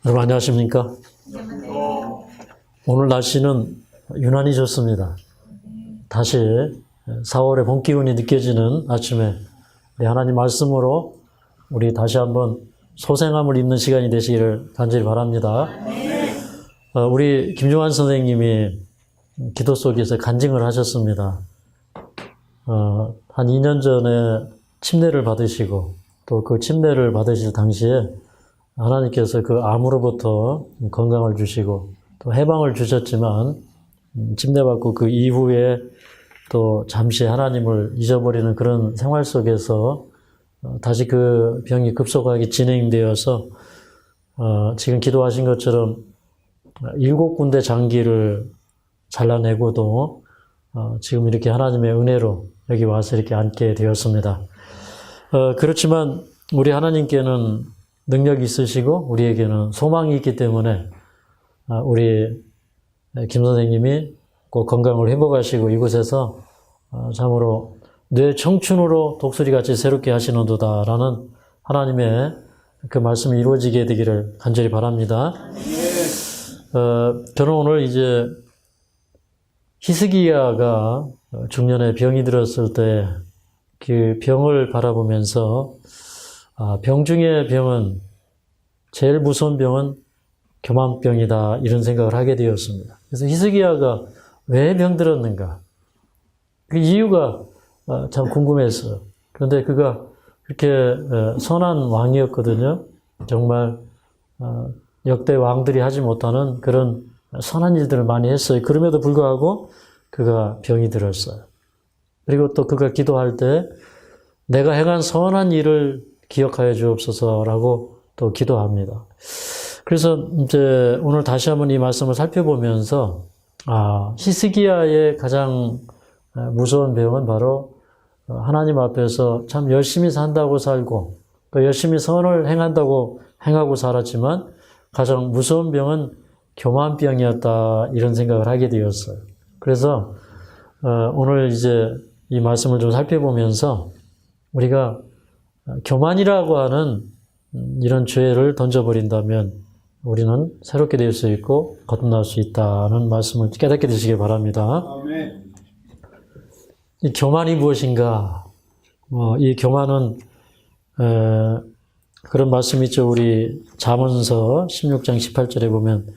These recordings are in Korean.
여러분 안녕하십니까? 오늘 날씨는 유난히 좋습니다. 다시 4월의 봄 기운이 느껴지는 아침에 우리 하나님 말씀으로 우리 다시 한번 소생함을 입는 시간이 되시기를 간절히 바랍니다. 우리 김종환 선생님이 기도 속에서 간증을 하셨습니다. 한 2년 전에 침례를 받으시고 또 그 침례를 받으실 당시에 하나님께서 그 암으로부터 건강을 주시고 또 해방을 주셨지만 침례받고 그 이후에 또 잠시 하나님을 잊어버리는 그런 생활 속에서 다시 그 병이 급속하게 진행되어서 지금 기도하신 것처럼 7군데 장기를 잘라내고도 지금 이렇게 하나님의 은혜로 여기 와서 이렇게 앉게 되었습니다. 그렇지만 우리 하나님께는 능력이 있으시고 우리에게는 소망이 있기 때문에 우리 김 선생님이 꼭 건강을 회복하시고 이곳에서 참으로 뇌 청춘으로 독수리같이 새롭게 하시는도다라는 하나님의 그 말씀이 이루어지게 되기를 간절히 바랍니다. 저는 오늘 이제 히스기야가 중년에 병이 들었을 때 그 병을 바라보면서 병 중에 병은 제일 무서운 병은 교만병이다 이런 생각을 하게 되었습니다. 그래서 히스기야가 왜 병들었는가 그 이유가 참 궁금했어요. 그런데 그가 그렇게 선한 왕이었거든요. 정말 역대 왕들이 하지 못하는 그런 선한 일들을 많이 했어요. 그럼에도 불구하고 그가 병이 들었어요. 그리고 또 그가 기도할 때 내가 행한 선한 일을 기억하여 주옵소서라고 또 기도합니다. 그래서 이제 오늘 다시 한번 이 말씀을 살펴보면서 히스기야의 가장 무서운 병은 바로 하나님 앞에서 참 열심히 산다고 살고 또 열심히 선을 행하고 살았지만 가장 무서운 병은 교만병이었다 이런 생각을 하게 되었어요. 그래서 오늘 이제 이 말씀을 좀 살펴보면서 우리가 교만이라고 하는 이런 죄를 던져버린다면 우리는 새롭게 될 수 있고 거듭날 수 있다는 말씀을 깨닫게 되시길 바랍니다. 아멘. 이 교만이 무엇인가? 이 교만은 그런 말씀이 있죠. 우리 잠언서 16장 18절에 보면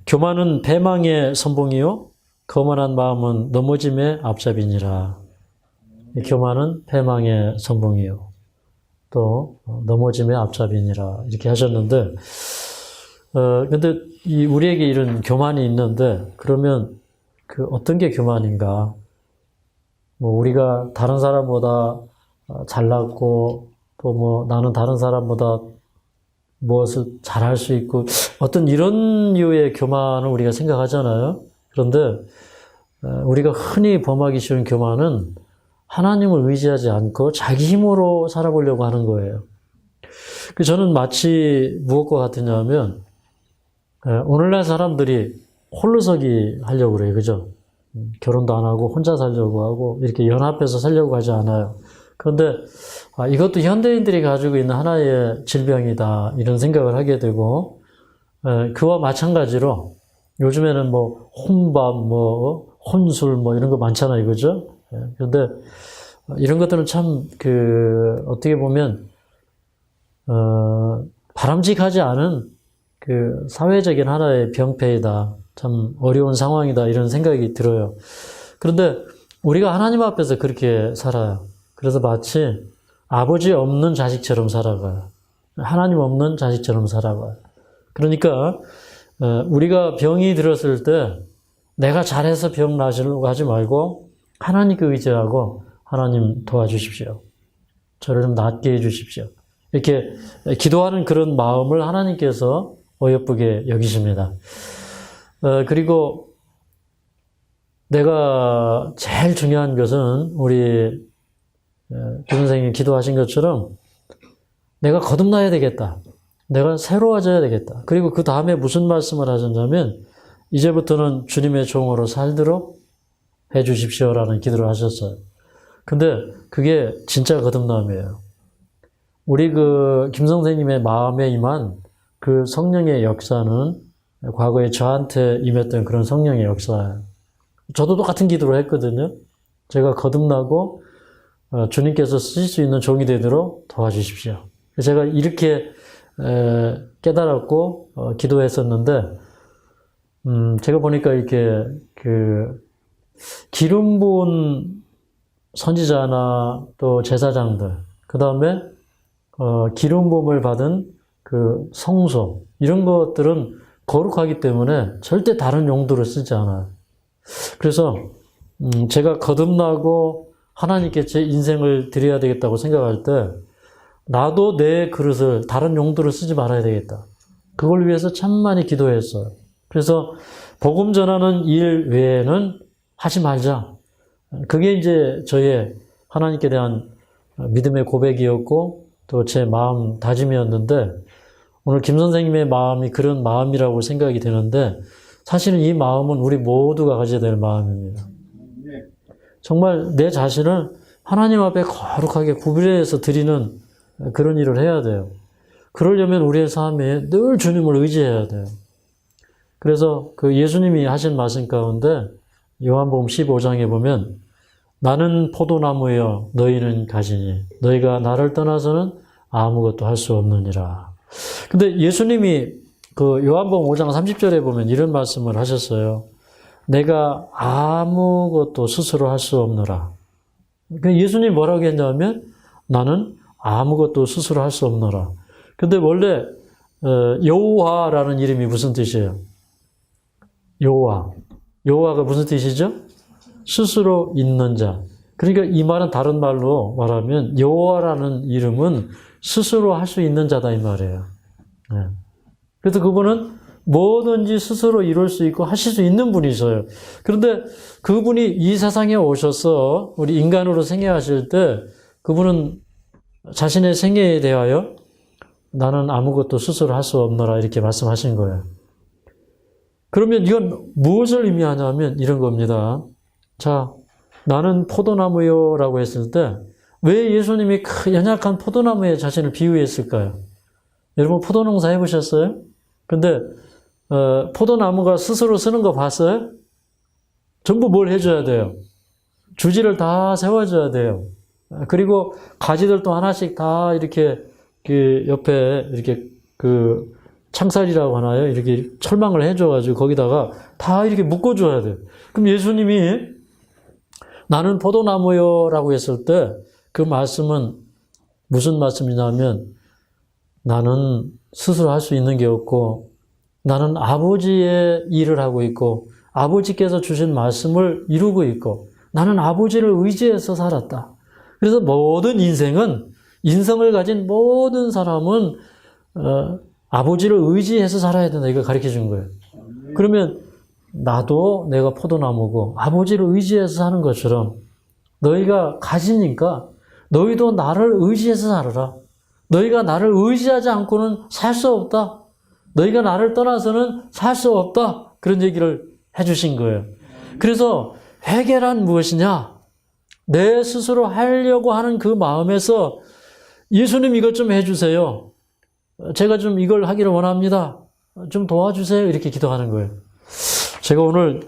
교만은 패망의 선봉이요 거만한 마음은 넘어짐의 앞잡이니라. 교만은 패망의 선봉이요 또 넘어짐의 앞잡이니라 이렇게 하셨는데 근데 우리에게 이런 교만이 있는데 그러면 그 어떤 게 교만인가? 우리가 다른 사람보다 잘났고 또 나는 다른 사람보다 무엇을 잘할 수 있고 어떤 이런 류의 교만을 우리가 생각하잖아요. 그런데 우리가 흔히 범하기 쉬운 교만은 하나님을 의지하지 않고 자기 힘으로 살아보려고 하는 거예요. 저는 마치 무엇과 같으냐면 오늘날 사람들이 홀로서기 하려고 그래요. 그죠? 결혼도 안 하고 혼자 살려고 하고 이렇게 연합해서 살려고 하지 않아요. 그런데 이것도 현대인들이 가지고 있는 하나의 질병이다 이런 생각을 하게 되고 그와 마찬가지로 요즘에는 혼밥, 혼술 이런 거 많잖아요. 그죠? 그런데 이런 것들은 참 어떻게 보면 바람직하지 않은 사회적인 하나의 병폐이다. 참 어려운 상황이다. 이런 생각이 들어요. 그런데 우리가 하나님 앞에서 그렇게 살아요. 그래서 마치 아버지 없는 자식처럼 살아가요. 하나님 없는 자식처럼 살아가요. 그러니까 우리가 병이 들었을 때 내가 잘해서 병 나으려고 하지 말고 하나님께 의지하고 하나님 도와주십시오. 저를 좀 낫게 해주십시오. 이렇게 기도하는 그런 마음을 하나님께서 어여쁘게 여기십니다. 그리고 내가 제일 중요한 것은 우리 교 선생님이 기도하신 것처럼 내가 거듭나야 되겠다. 내가 새로워져야 되겠다. 그리고 그 다음에 무슨 말씀을 하셨냐면 이제부터는 주님의 종으로 살도록 해 주십시오라는 기도를 하셨어요. 근데 그게 진짜 거듭남이에요. 우리 김 선생님의 마음에 임한 그 그 성령의 역사는 과거에 저한테 임했던 그런 성령의 역사예요. 저도 똑같은 기도를 했거든요. 제가 거듭나고 주님께서 쓰실 수 있는 종이 되도록 도와주십시오. 제가 이렇게 깨달았고 기도했었는데 제가 보니까 이렇게 기름 부은 선지자나 또 제사장들, 그 다음에 기름 부음을 받은 그 성소, 이런 것들은 거룩하기 때문에 절대 다른 용도로 쓰지 않아요. 그래서 제가 거듭나고 하나님께 제 인생을 드려야 되겠다고 생각할 때 나도 내 그릇을 다른 용도로 쓰지 말아야 되겠다. 그걸 위해서 참 많이 기도했어요. 그래서 복음 전하는 일 외에는 하지 말자. 그게 이제 저의 하나님께 대한 믿음의 고백이었고 또 제 마음 다짐이었는데 오늘 김 선생님의 마음이 그런 마음이라고 생각이 되는데 사실은 이 마음은 우리 모두가 가져야 될 마음입니다. 정말 내 자신을 하나님 앞에 거룩하게 구별해서 드리는 그런 일을 해야 돼요. 그러려면 우리의 삶에 늘 주님을 의지해야 돼요. 그래서 그 예수님이 하신 말씀 가운데 요한복음 15장에 보면 나는 포도나무여 너희는 가지니 너희가 나를 떠나서는 아무것도 할 수 없느니라. 근데 예수님이 그 요한복음 5장 30절에 보면 이런 말씀을 하셨어요. 내가 아무것도 스스로 할 수 없노라. 예수님이 뭐라고 했냐면 나는 아무것도 스스로 할 수 없노라. 근데 원래 여호와라는 이름이 무슨 뜻이에요? 여호와. 여호와가 무슨 뜻이죠? 스스로 있는 자. 그러니까 이 말은 다른 말로 말하면 여호와라는 이름은 스스로 할 수 있는 자다 이 말이에요. 네. 그래서 그분은 뭐든지 스스로 이룰 수 있고 하실 수 있는 분이셔요. 그런데 그분이 이 세상에 오셔서 우리 인간으로 생애하실 때 그분은 자신의 생애에 대하여 나는 아무것도 스스로 할 수 없노라 이렇게 말씀하신 거예요. 그러면 이건 무엇을 의미하냐면 이런 겁니다. 자, 나는 포도나무요 라고 했을 때 왜 예수님이 그 연약한 포도나무에 자신을 비유했을까요? 여러분 포도농사 해보셨어요? 근데 포도나무가 스스로 쓰는 거 봤어요? 전부 뭘 해줘야 돼요? 주지를 다 세워줘야 돼요. 그리고 가지들도 하나씩 다 이렇게 그 옆에 이렇게 그 창살이라고 하나요? 이렇게 철망을 해줘가지고 거기다가 다 이렇게 묶어줘야 돼요. 그럼 예수님이 나는 포도나무요 라고 했을 때 그 말씀은 무슨 말씀이냐면 나는 스스로 할 수 있는 게 없고 나는 아버지의 일을 하고 있고 아버지께서 주신 말씀을 이루고 있고 나는 아버지를 의지해서 살았다. 그래서 모든 인성을 가진 모든 사람은 아버지를 의지해서 살아야 된다. 이걸 가르쳐 준 거예요. 그러면 나도 내가 포도나무고 아버지를 의지해서 사는 것처럼 너희가 가지니까 너희도 나를 의지해서 살아라. 너희가 나를 의지하지 않고는 살 수 없다. 너희가 나를 떠나서는 살 수 없다. 그런 얘기를 해주신 거예요. 그래서 회개란 무엇이냐? 내 스스로 하려고 하는 그 마음에서 예수님 이것 좀 해주세요. 제가 좀 이걸 하기를 원합니다. 좀 도와주세요. 이렇게 기도하는 거예요. 제가 오늘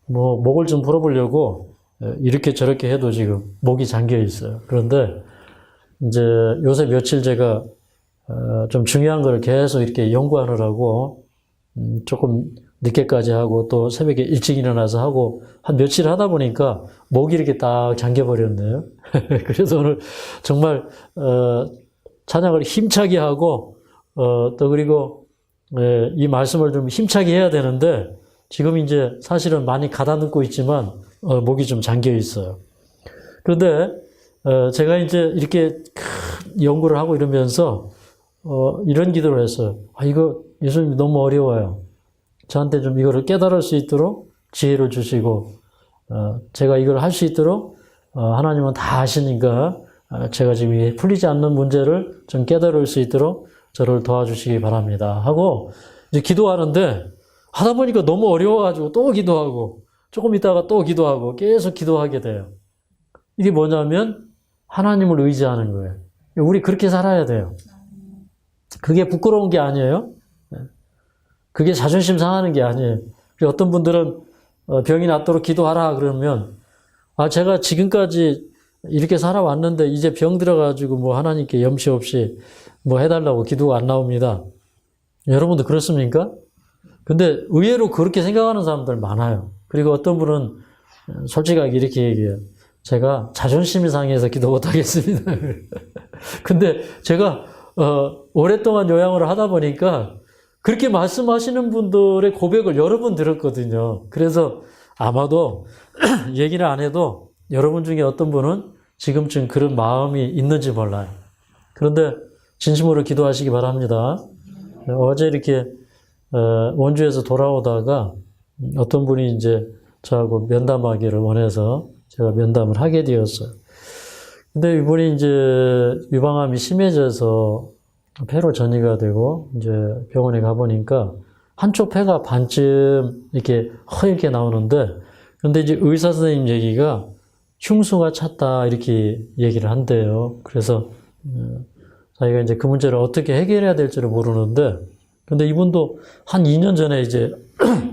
목을 좀 풀어보려고 이렇게 저렇게 해도 지금 목이 잠겨 있어요. 그런데 이제 요새 며칠 제가 좀 중요한 걸 계속 이렇게 연구하느라고 조금 늦게까지 하고 또 새벽에 일찍 일어나서 하고 한 며칠 하다 보니까 목이 이렇게 딱 잠겨버렸네요. 그래서 오늘 정말 찬양을 힘차게 하고 또 그리고 이 말씀을 좀 힘차게 해야 되는데 지금 이제 사실은 많이 가다듬고 있지만 목이 좀 잠겨 있어요. 그런데 제가 이제 이렇게 큰 연구를 하고 이러면서 이런 기도를 했어요. 이거 예수님 너무 어려워요. 저한테 좀 이거를 깨달을 수 있도록 지혜를 주시고 제가 이걸 할 수 있도록 하나님은 다 아시니까 제가 지금 풀리지 않는 문제를 좀 깨달을 수 있도록 저를 도와주시기 바랍니다 하고 이제 기도하는데 하다 보니까 너무 어려워가지고 또 기도하고 조금 있다가 또 기도하고 계속 기도하게 돼요. 이게 뭐냐면 하나님을 의지하는 거예요. 우리 그렇게 살아야 돼요. 그게 부끄러운 게 아니에요. 그게 자존심 상하는 게 아니에요. 어떤 분들은 병이 낫도록 기도하라 그러면 제가 지금까지 이렇게 살아왔는데 이제 병 들어가지고 뭐 하나님께 염치 없이 뭐 해달라고 기도가 안 나옵니다. 여러분도 그렇습니까? 근데 의외로 그렇게 생각하는 사람들 많아요. 그리고 어떤 분은 솔직하게 이렇게 얘기해요. 제가 자존심이 상해서 기도 못 하겠습니다. 근데 제가 오랫동안 요양을 하다 보니까 그렇게 말씀하시는 분들의 고백을 여러 번 들었거든요. 그래서 아마도 얘기를 안 해도 여러분 중에 어떤 분은 지금쯤 그런 마음이 있는지 몰라요. 그런데 진심으로 기도하시기 바랍니다. 어제 이렇게 원주에서 돌아오다가 어떤 분이 이제 저하고 면담하기를 원해서 제가 면담을 하게 되었어요. 근데 이분이 이제 유방암이 심해져서 폐로 전이가 되고 이제 병원에 가보니까 한쪽 폐가 반쯤 이렇게 허옇게 나오는데, 근데 이제 의사 선생님 얘기가 흉수가 찼다 이렇게 얘기를 한대요. 그래서 자기가 이제 그 문제를 어떻게 해결해야 될지를 모르는데, 근데 이분도 한 2년 전에 이제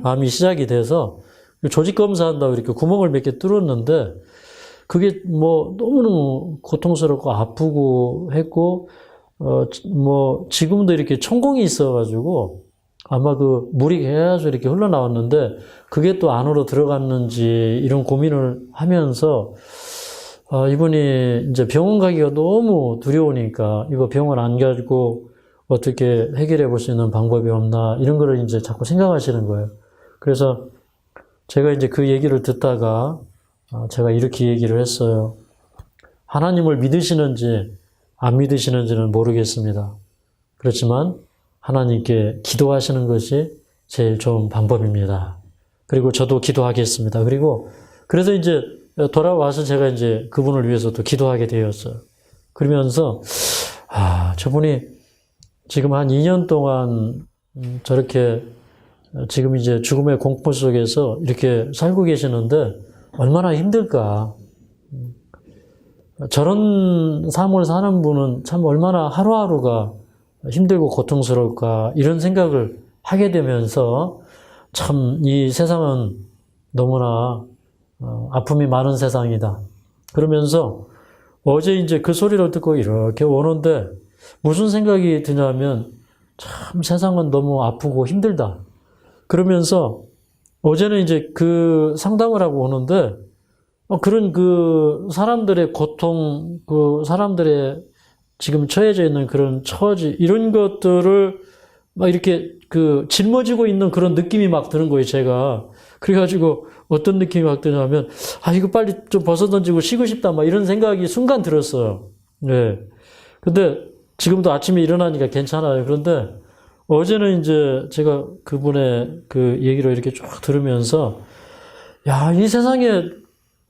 암이 시작이 돼서 조직 검사한다고 이렇게 구멍을 몇 개 뚫었는데 그게 뭐 너무너무 고통스럽고 아프고 했고 뭐 지금도 이렇게 천공이 있어가지고 아마 그 물이 계속 이렇게 흘러나왔는데 그게 또 안으로 들어갔는지 이런 고민을 하면서 이분이 이제 병원 가기가 너무 두려우니까 이거 병원 안 가지고 어떻게 해결해 볼 수 있는 방법이 없나 이런 거를 이제 자꾸 생각하시는 거예요. 그래서 제가 이제 그 얘기를 듣다가 제가 이렇게 얘기를 했어요. 하나님을 믿으시는지 안 믿으시는지는 모르겠습니다. 그렇지만 하나님께 기도하시는 것이 제일 좋은 방법입니다. 그리고 저도 기도하겠습니다. 그래서 이제 돌아와서 제가 이제 그분을 위해서 또 기도하게 되었어요. 그러면서 저분이 지금 한 2년 동안 저렇게 지금 이제 죽음의 공포 속에서 이렇게 살고 계시는데 얼마나 힘들까. 저런 삶을 사는 분은 참 얼마나 하루하루가 힘들고 고통스러울까 이런 생각을 하게 되면서 참 이 세상은 너무나 아픔이 많은 세상이다. 그러면서 어제 이제 그 소리를 듣고 이렇게 오는데 무슨 생각이 드냐면 참 세상은 너무 아프고 힘들다. 그러면서 어제는 이제 그 상담을 하고 오는데 그런 그 사람들의 고통, 그 사람들의 지금 처해져 있는 그런 처지, 이런 것들을 막 이렇게 그 짊어지고 있는 그런 느낌이 막 드는 거예요, 제가. 그래가지고 어떤 느낌이 막 드냐면, 이거 빨리 좀 벗어던지고 쉬고 싶다, 막 이런 생각이 순간 들었어요. 네. 근데 지금도 아침에 일어나니까 괜찮아요. 그런데 어제는 이제 제가 그분의 그 얘기를 이렇게 쭉 들으면서, 야, 이 세상에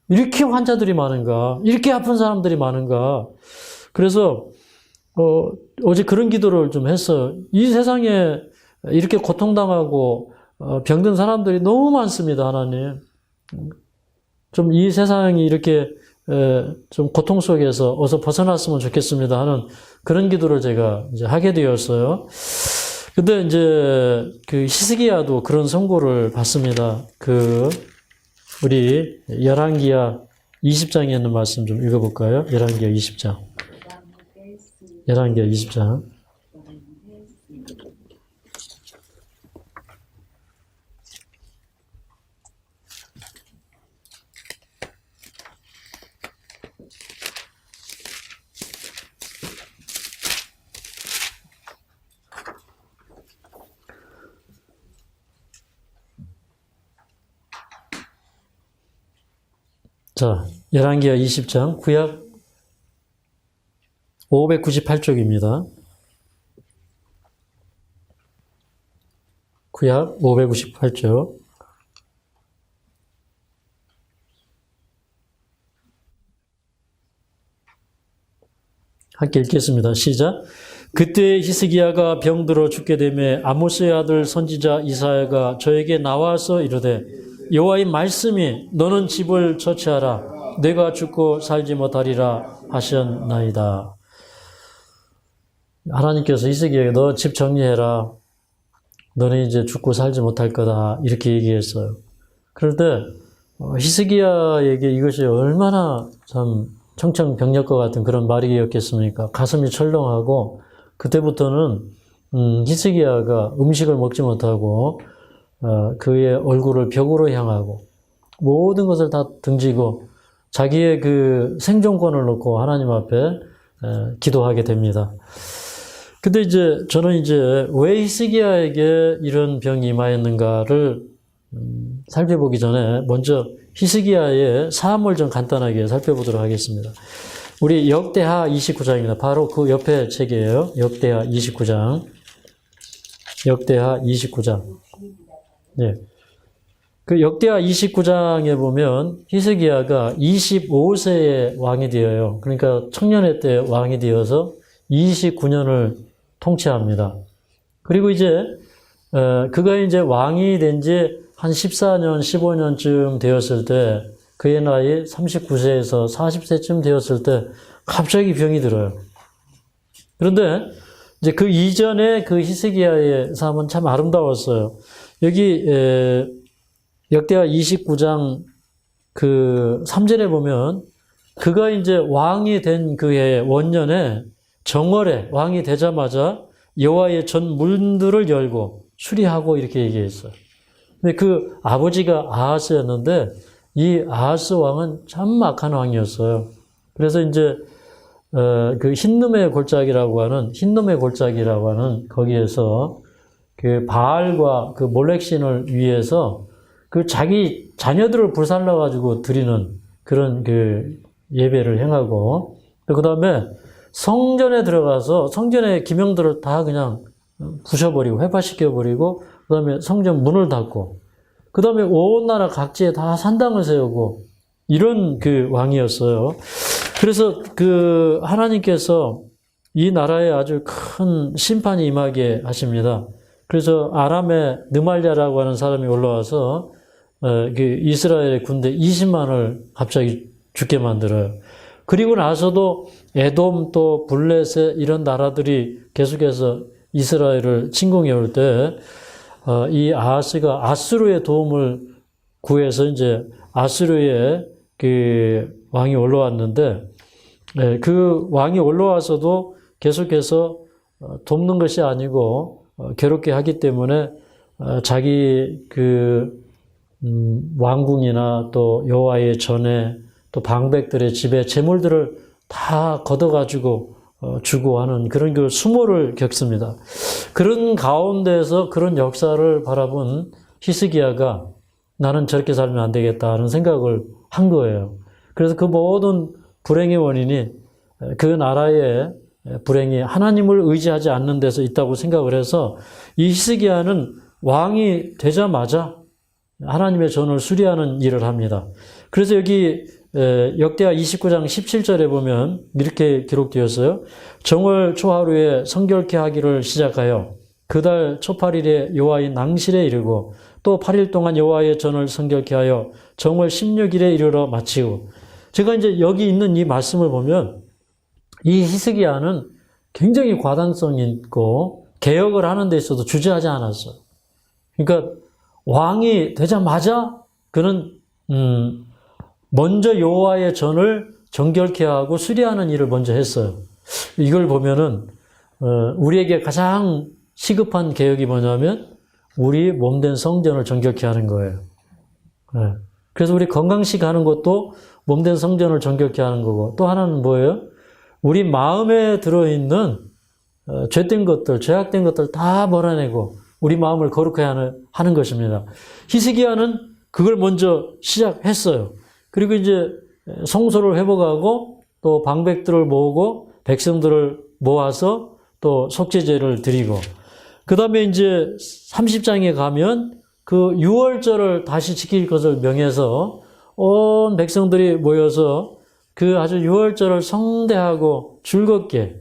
이렇게 환자들이 많은가? 이렇게 아픈 사람들이 많은가? 그래서 어제 그런 기도를 좀 했어요. 이 세상에 이렇게 고통당하고 병든 사람들이 너무 많습니다, 하나님. 좀 이 세상이 이렇게 좀 고통 속에서 어서 벗어났으면 좋겠습니다 하는 그런 기도를 제가 이제 하게 되었어요. 근데 이제 그 히스기야도 그런 선고를 받습니다. 우리 열왕기하 20장에 있는 말씀 좀 읽어볼까요? 열왕기하 20장. 열왕기하 20장. 자, 열왕기하 20장, 구약 598쪽입니다. 구약 598쪽. 함께 읽겠습니다. 시작. 그때 히스기야가 병들어 죽게 되매 아모스의 아들 선지자 이사야가 저에게 나와서 이르되 여호와의 말씀이 너는 집을 처치하라 내가 죽고 살지 못하리라 하셨나이다. 하나님께서 히스기야에게 너 집 정리해라. 너는 이제 죽고 살지 못할 거다. 이렇게 얘기했어요. 그럴 때 히스기야에게 이것이 얼마나 참 청천벽력과 같은 그런 말이었겠습니까? 가슴이 철렁하고 그때부터는 히스기야가 음식을 먹지 못하고 그의 얼굴을 벽으로 향하고 모든 것을 다 등지고 자기의 그 생존권을 놓고 하나님 앞에 기도하게 됩니다. 근데 이제 저는 이제 왜 히스기야에게 이런 병이 임하였는가를 살펴보기 전에 먼저 히스기야의 사함을 좀 간단하게 살펴보도록 하겠습니다. 우리 역대하 29장입니다. 바로 그 옆에 책이에요. 역대하 29장. 역대하 29장. 예. 그 역대하 29장에 보면 히스기야가 25세에 왕이 되어요. 그러니까 청년의 때 왕이 되어서 29년을 통치합니다. 그리고 이제 그가 이제 왕이 된 지 한 14년, 15년쯤 되었을 때 그의 나이 39세에서 40세쯤 되었을 때 갑자기 병이 들어요. 그런데 이제 그 이전에 그 히스기야의 삶은 참 아름다웠어요. 여기 역대하 29장 그 3절에 보면 그가 이제 왕이 된 그해 원년에 정월에 왕이 되자마자 여호와의 전 문들을 열고 수리하고 이렇게 얘기했어요. 근데 그 아버지가 아하스였는데 이 아하스 왕은 참 악한 왕이었어요. 그래서 이제 그 흰놈의 골짜기라고 하는 거기에서 그 바알과 그 몰렉신을 위해서 그 자기 자녀들을 불살라 가지고 드리는 그런 그 예배를 행하고 또 그다음에 성전에 들어가서 성전의 기명들을 다 그냥 부셔버리고 회파시켜버리고 그 다음에 성전 문을 닫고 그 다음에 온 나라 각지에 다 산당을 세우고 이런 그 왕이었어요. 그래서 그 하나님께서 이 나라에 아주 큰 심판이 임하게 하십니다. 그래서 아람의 느말랴라고 하는 사람이 올라와서 그 이스라엘의 군대 20만을 갑자기 죽게 만들어요. 그리고 나서도 에돔 또 블레셋 이런 나라들이 계속해서 이스라엘을 침공해 올 때 이 아하스가 아수르의 도움을 구해서 이제 아수르의 그 왕이 올라왔는데 그 왕이 올라와서도 계속해서 돕는 것이 아니고 괴롭게 하기 때문에 자기 그 왕궁이나 또 여호와의 전에 또 방백들의 집에 재물들을 다 걷어가지고 주고 하는 그런 그 수모를 겪습니다. 그런 가운데서 그런 역사를 바라본 히스기야가 나는 저렇게 살면 안 되겠다 하는 생각을 한 거예요. 그래서 그 모든 불행의 원인이 그 나라의 불행이 하나님을 의지하지 않는 데서 있다고 생각을 해서 이 히스기야는 왕이 되자마자 하나님의 전을 수리하는 일을 합니다. 그래서 여기 역대하 29장 17절에 보면 이렇게 기록되었어요. 정월 초하루에 성결케 하기를 시작하여 그달 초 8일에 여호와의 낭실에 이르고 또 8일 동안 여호와의 전을 성결케 하여 정월 16일에 이르러 마치고 제가 이제 여기 있는 이 말씀을 보면 이 히스기야는 굉장히 과단성이 있고 개혁을 하는 데 있어도 주저하지 않았어요. 그러니까 왕이 되자마자 그는 먼저 여호와의 전을 정결케 하고 수리하는 일을 먼저 했어요. 이걸 보면은 우리에게 가장 시급한 개혁이 뭐냐면 우리 몸된 성전을 정결케 하는 거예요. 그래서 우리 건강식 하는 것도 몸된 성전을 정결케 하는 거고 또 하나는 뭐예요? 우리 마음에 들어있는 죄된 것들, 죄악된 것들 다 몰아내고 우리 마음을 거룩하게 하는 것입니다. 히스기야는 그걸 먼저 시작했어요. 그리고 이제 성소를 회복하고 또 방백들을 모으고 백성들을 모아서 또 속죄제를 드리고 그 다음에 이제 30장에 가면 그 유월절을 다시 지킬 것을 명해서 온 백성들이 모여서 그 아주 유월절을 성대하고 즐겁게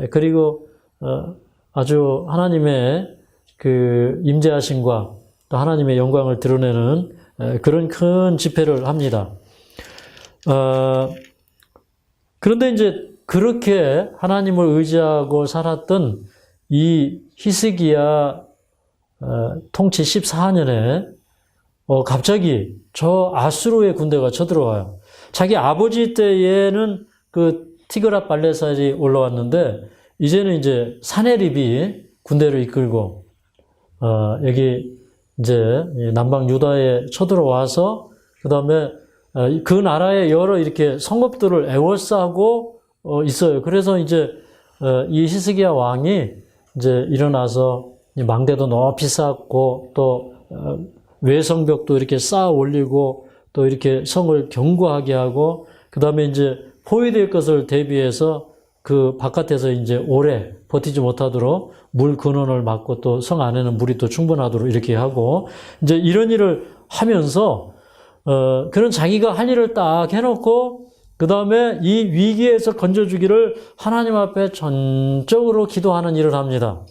그리고 아주 하나님의 그 임재하심과 또 하나님의 영광을 드러내는 그런 큰 집회를 합니다. 그런데 이제 그렇게 하나님을 의지하고 살았던 이 히스기야 통치 14년에 갑자기 저 아수르의 군대가 쳐들어와요. 자기 아버지 때에는 그 티그라 발레살이 올라왔는데 이제는 이제 사네립이 군대를 이끌고 여기 이제 남방 유다에 쳐들어와서 그다음에 그 나라에 여러 이렇게 성읍들을 에워싸고 있어요. 그래서 이제 이 히스기야 왕이 이제 일어나서 망대도 높이 쌓고 또 외성벽도 이렇게 쌓아 올리고 또 이렇게 성을 견고하게 하고 그다음에 이제 포위될 것을 대비해서 그 바깥에서 이제 오래 버티지 못하도록 물 근원을 막고 또 성 안에는 물이 또 충분하도록 이렇게 하고 이제 이런 일을 하면서 그런 자기가 할 일을 딱 해놓고 그 다음에 이 위기에서 건져주기를 하나님 앞에 전적으로 기도하는 일을 합니다.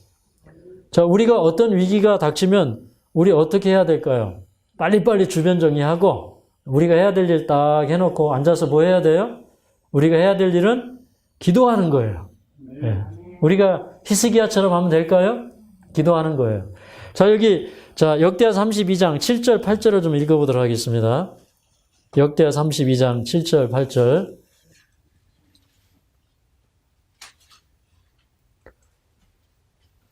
자, 우리가 어떤 위기가 닥치면 우리 어떻게 해야 될까요? 빨리빨리 주변 정리하고 우리가 해야 될 일 딱 해놓고 앉아서 뭐 해야 돼요? 우리가 해야 될 일은 기도하는 거예요. 네. 우리가 히스기야처럼 하면 될까요? 기도하는 거예요. 자, 여기 역대하 32장 7절 8절을 좀 읽어보도록 하겠습니다. 역대하 32장 7절 8절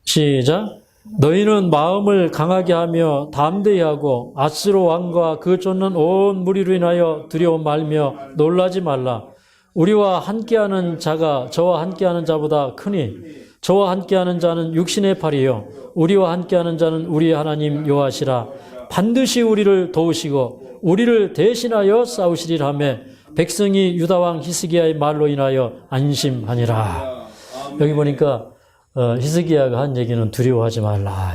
시작. 너희는 마음을 강하게 하며 담대히 하고 아스로 왕과 그 쫓는 온 무리로 인하여 두려워 말며 놀라지 말라. 우리와 함께하는 자가 저와 함께하는 자보다 크니 저와 함께하는 자는 육신의 팔이요 우리와 함께하는 자는 우리의 하나님 여호와시라. 반드시 우리를 도우시고 우리를 대신하여 싸우시리라 하며 백성이 유다왕 히스기야의 말로 인하여 안심하니라. 여기 보니까 히스기야가 한 얘기는 두려워하지 말라.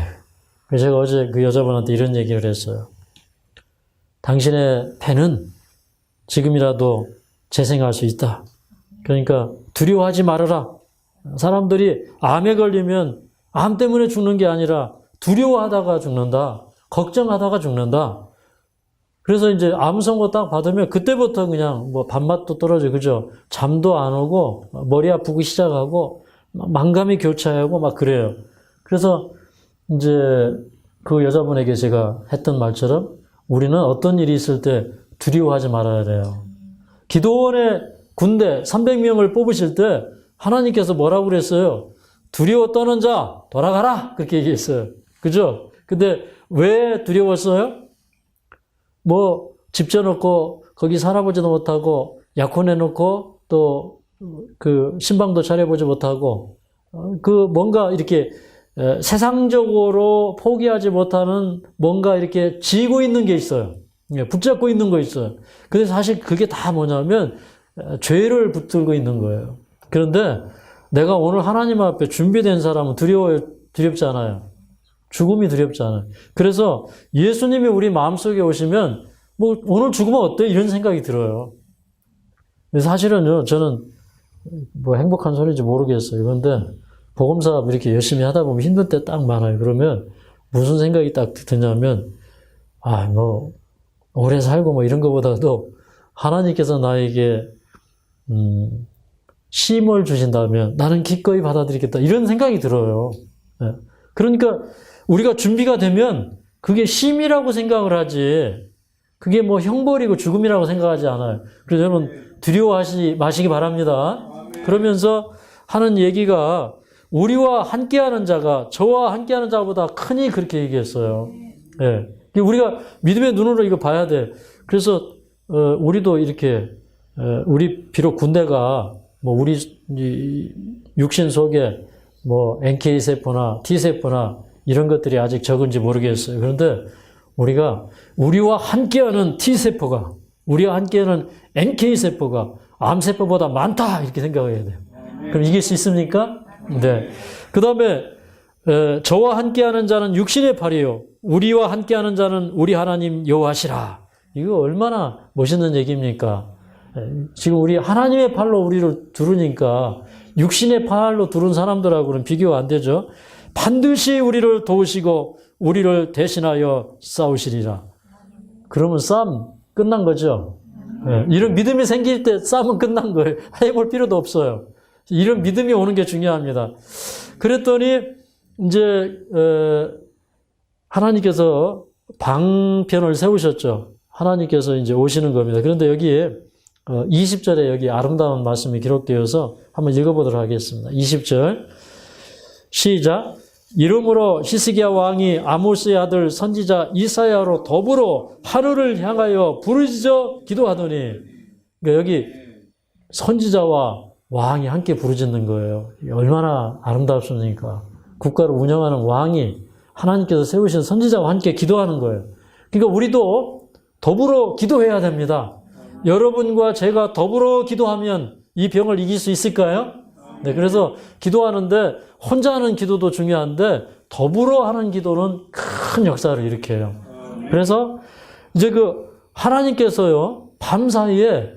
그래서 제가 어제 그 여자분한테 이런 얘기를 했어요. 당신의 패는 지금이라도 재생할 수 있다. 그러니까 두려워하지 말아라. 사람들이 암에 걸리면 암 때문에 죽는 게 아니라 두려워하다가 죽는다. 걱정하다가 죽는다. 그래서 이제 암 선고 딱 받으면 그때부터 그냥 뭐 밥맛도 떨어져, 그죠? 잠도 안 오고 머리 아프고 시작하고 만감이 교차하고 막 그래요. 그래서 이제 그 여자분에게 제가 했던 말처럼 우리는 어떤 일이 있을 때 두려워하지 말아야 돼요. 기도원의 군대 300명을 뽑으실 때 하나님께서 뭐라고 그랬어요? 두려워 떠는 자 돌아가라 그렇게 얘기했어요. 그죠? 근데 왜 두려웠어요? 뭐 집 져놓고 거기 살아보지도 못하고 약혼해놓고 또 그 신방도 차려보지 못하고 그 뭔가 이렇게 세상적으로 포기하지 못하는 뭔가 이렇게 쥐고 있는 게 있어요. 붙잡고 있는 거 있어요. 근데 사실 그게 다 뭐냐면 죄를 붙들고 있는 거예요. 그런데 내가 오늘 하나님 앞에 준비된 사람은 두렵지 않아요. 죽음이 두렵지 않아요. 그래서 예수님이 우리 마음속에 오시면 뭐 오늘 죽으면 어때? 이런 생각이 들어요. 근데 사실은요, 저는 뭐 행복한 소리인지 모르겠어요. 그런데 복음사 이렇게 열심히 하다 보면 힘들 때 딱 많아요. 그러면 무슨 생각이 딱 드냐면 뭐 오래 살고 뭐 이런 것보다도 하나님께서 나에게 쉼을 주신다면 나는 기꺼이 받아들이겠다. 이런 생각이 들어요. 네. 그러니까 우리가 준비가 되면 그게 쉼이라고 생각을 하지 그게 뭐 형벌이고 죽음이라고 생각하지 않아요. 그래서 여러분 두려워하지 마시기 바랍니다. 그러면서 하는 얘기가 우리와 함께하는 자가 저와 함께하는 자보다 크니 그렇게 얘기했어요. 네. 우리가 믿음의 눈으로 이거 봐야 돼. 그래서 우리도 이렇게 우리 비록 군대가 뭐 우리 육신 속에 뭐 NK 세포나 T 세포나 이런 것들이 아직 적은지 모르겠어요. 그런데 우리와 함께하는 T 세포가 우리와 함께하는 NK 세포가 암 세포보다 많다 이렇게 생각해야 돼요. 그럼 이길 수 있습니까? 네. 그 다음에 저와 함께하는 자는 육신의 팔이요 우리와 함께하는 자는 우리 하나님 여호와시라. 이거 얼마나 멋있는 얘기입니까? 지금 우리 하나님의 팔로 우리를 두르니까 육신의 팔로 두른 사람들하고는 비교가 안 되죠. 반드시 우리를 도우시고 우리를 대신하여 싸우시리라. 그러면 싸움 끝난 거죠. 이런 믿음이 생길 때 싸움은 끝난 거예요. 해볼 필요도 없어요. 이런 믿음이 오는 게 중요합니다. 그랬더니 이제 하나님께서 방편을 세우셨죠. 하나님께서 이제 오시는 겁니다. 그런데 여기에 20절에 여기 아름다운 말씀이 기록되어서 한번 읽어보도록 하겠습니다. 20절 시작. 이러므로 히스기야 왕이 아모스의 아들 선지자 이사야로 더불어 하늘을 향하여 부르짖어 기도하더니, 그러니까 여기 선지자와 왕이 함께 부르짖는 거예요. 얼마나 아름답습니까? 국가를 운영하는 왕이 하나님께서 세우신 선지자와 함께 기도하는 거예요. 그러니까 우리도 더불어 기도해야 됩니다. 여러분과 제가 더불어 기도하면 이 병을 이길 수 있을까요? 네, 그래서 기도하는데 혼자 하는 기도도 중요한데 더불어 하는 기도는 큰 역사를 일으켜요. 그래서 이제 하나님께서요, 밤사이에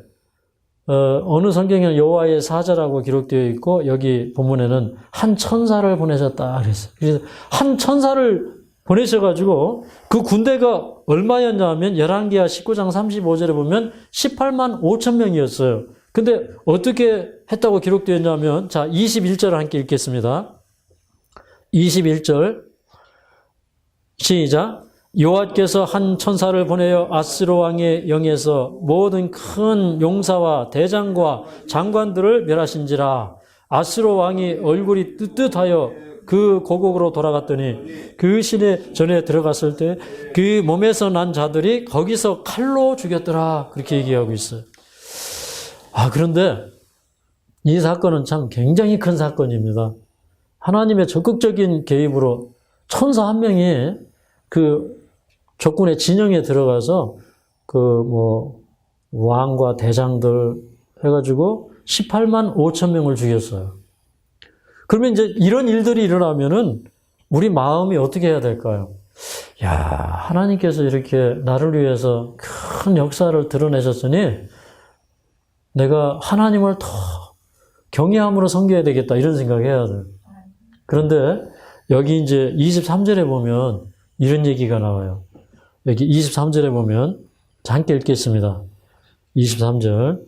어느 성경에는 여호와의 사자라고 기록되어 있고 여기 본문에는 한 천사를 보내셨다 그랬어요. 그래서 한 천사를 보내셔가지고 그 군대가 얼마였냐면 열왕기하 19장 35절에 보면 18만 5천 명이었어요. 근데 어떻게 했다고 기록되어 있냐면, 자, 21절을 함께 읽겠습니다. 21절 시작. 여호와께서 한 천사를 보내어 아스로 왕의 영에서 모든 큰 용사와 대장과 장관들을 멸하신지라. 아스로 왕이 얼굴이 뜨뜻하여 그 고국으로 돌아갔더니 그 시내 전에 들어갔을 때 그 몸에서 난 자들이 거기서 칼로 죽였더라. 그렇게 얘기하고 있어요. 그런데 이 사건은 참 굉장히 큰 사건입니다. 하나님의 적극적인 개입으로 천사 한 명이 그 적군의 진영에 들어가서 왕과 대장들 해가지고 18만 5천 명을 죽였어요. 그러면 이제 이런 일들이 일어나면은 우리 마음이 어떻게 해야 될까요? 야, 하나님께서 이렇게 나를 위해서 큰 역사를 드러내셨으니 내가 하나님을 더 경외함으로 섬겨야 되겠다, 이런 생각해야 돼요. 그런데 여기 이제 23절에 보면 이런 얘기가 나와요. 여기 23절에 보면 함께 읽겠습니다. 23절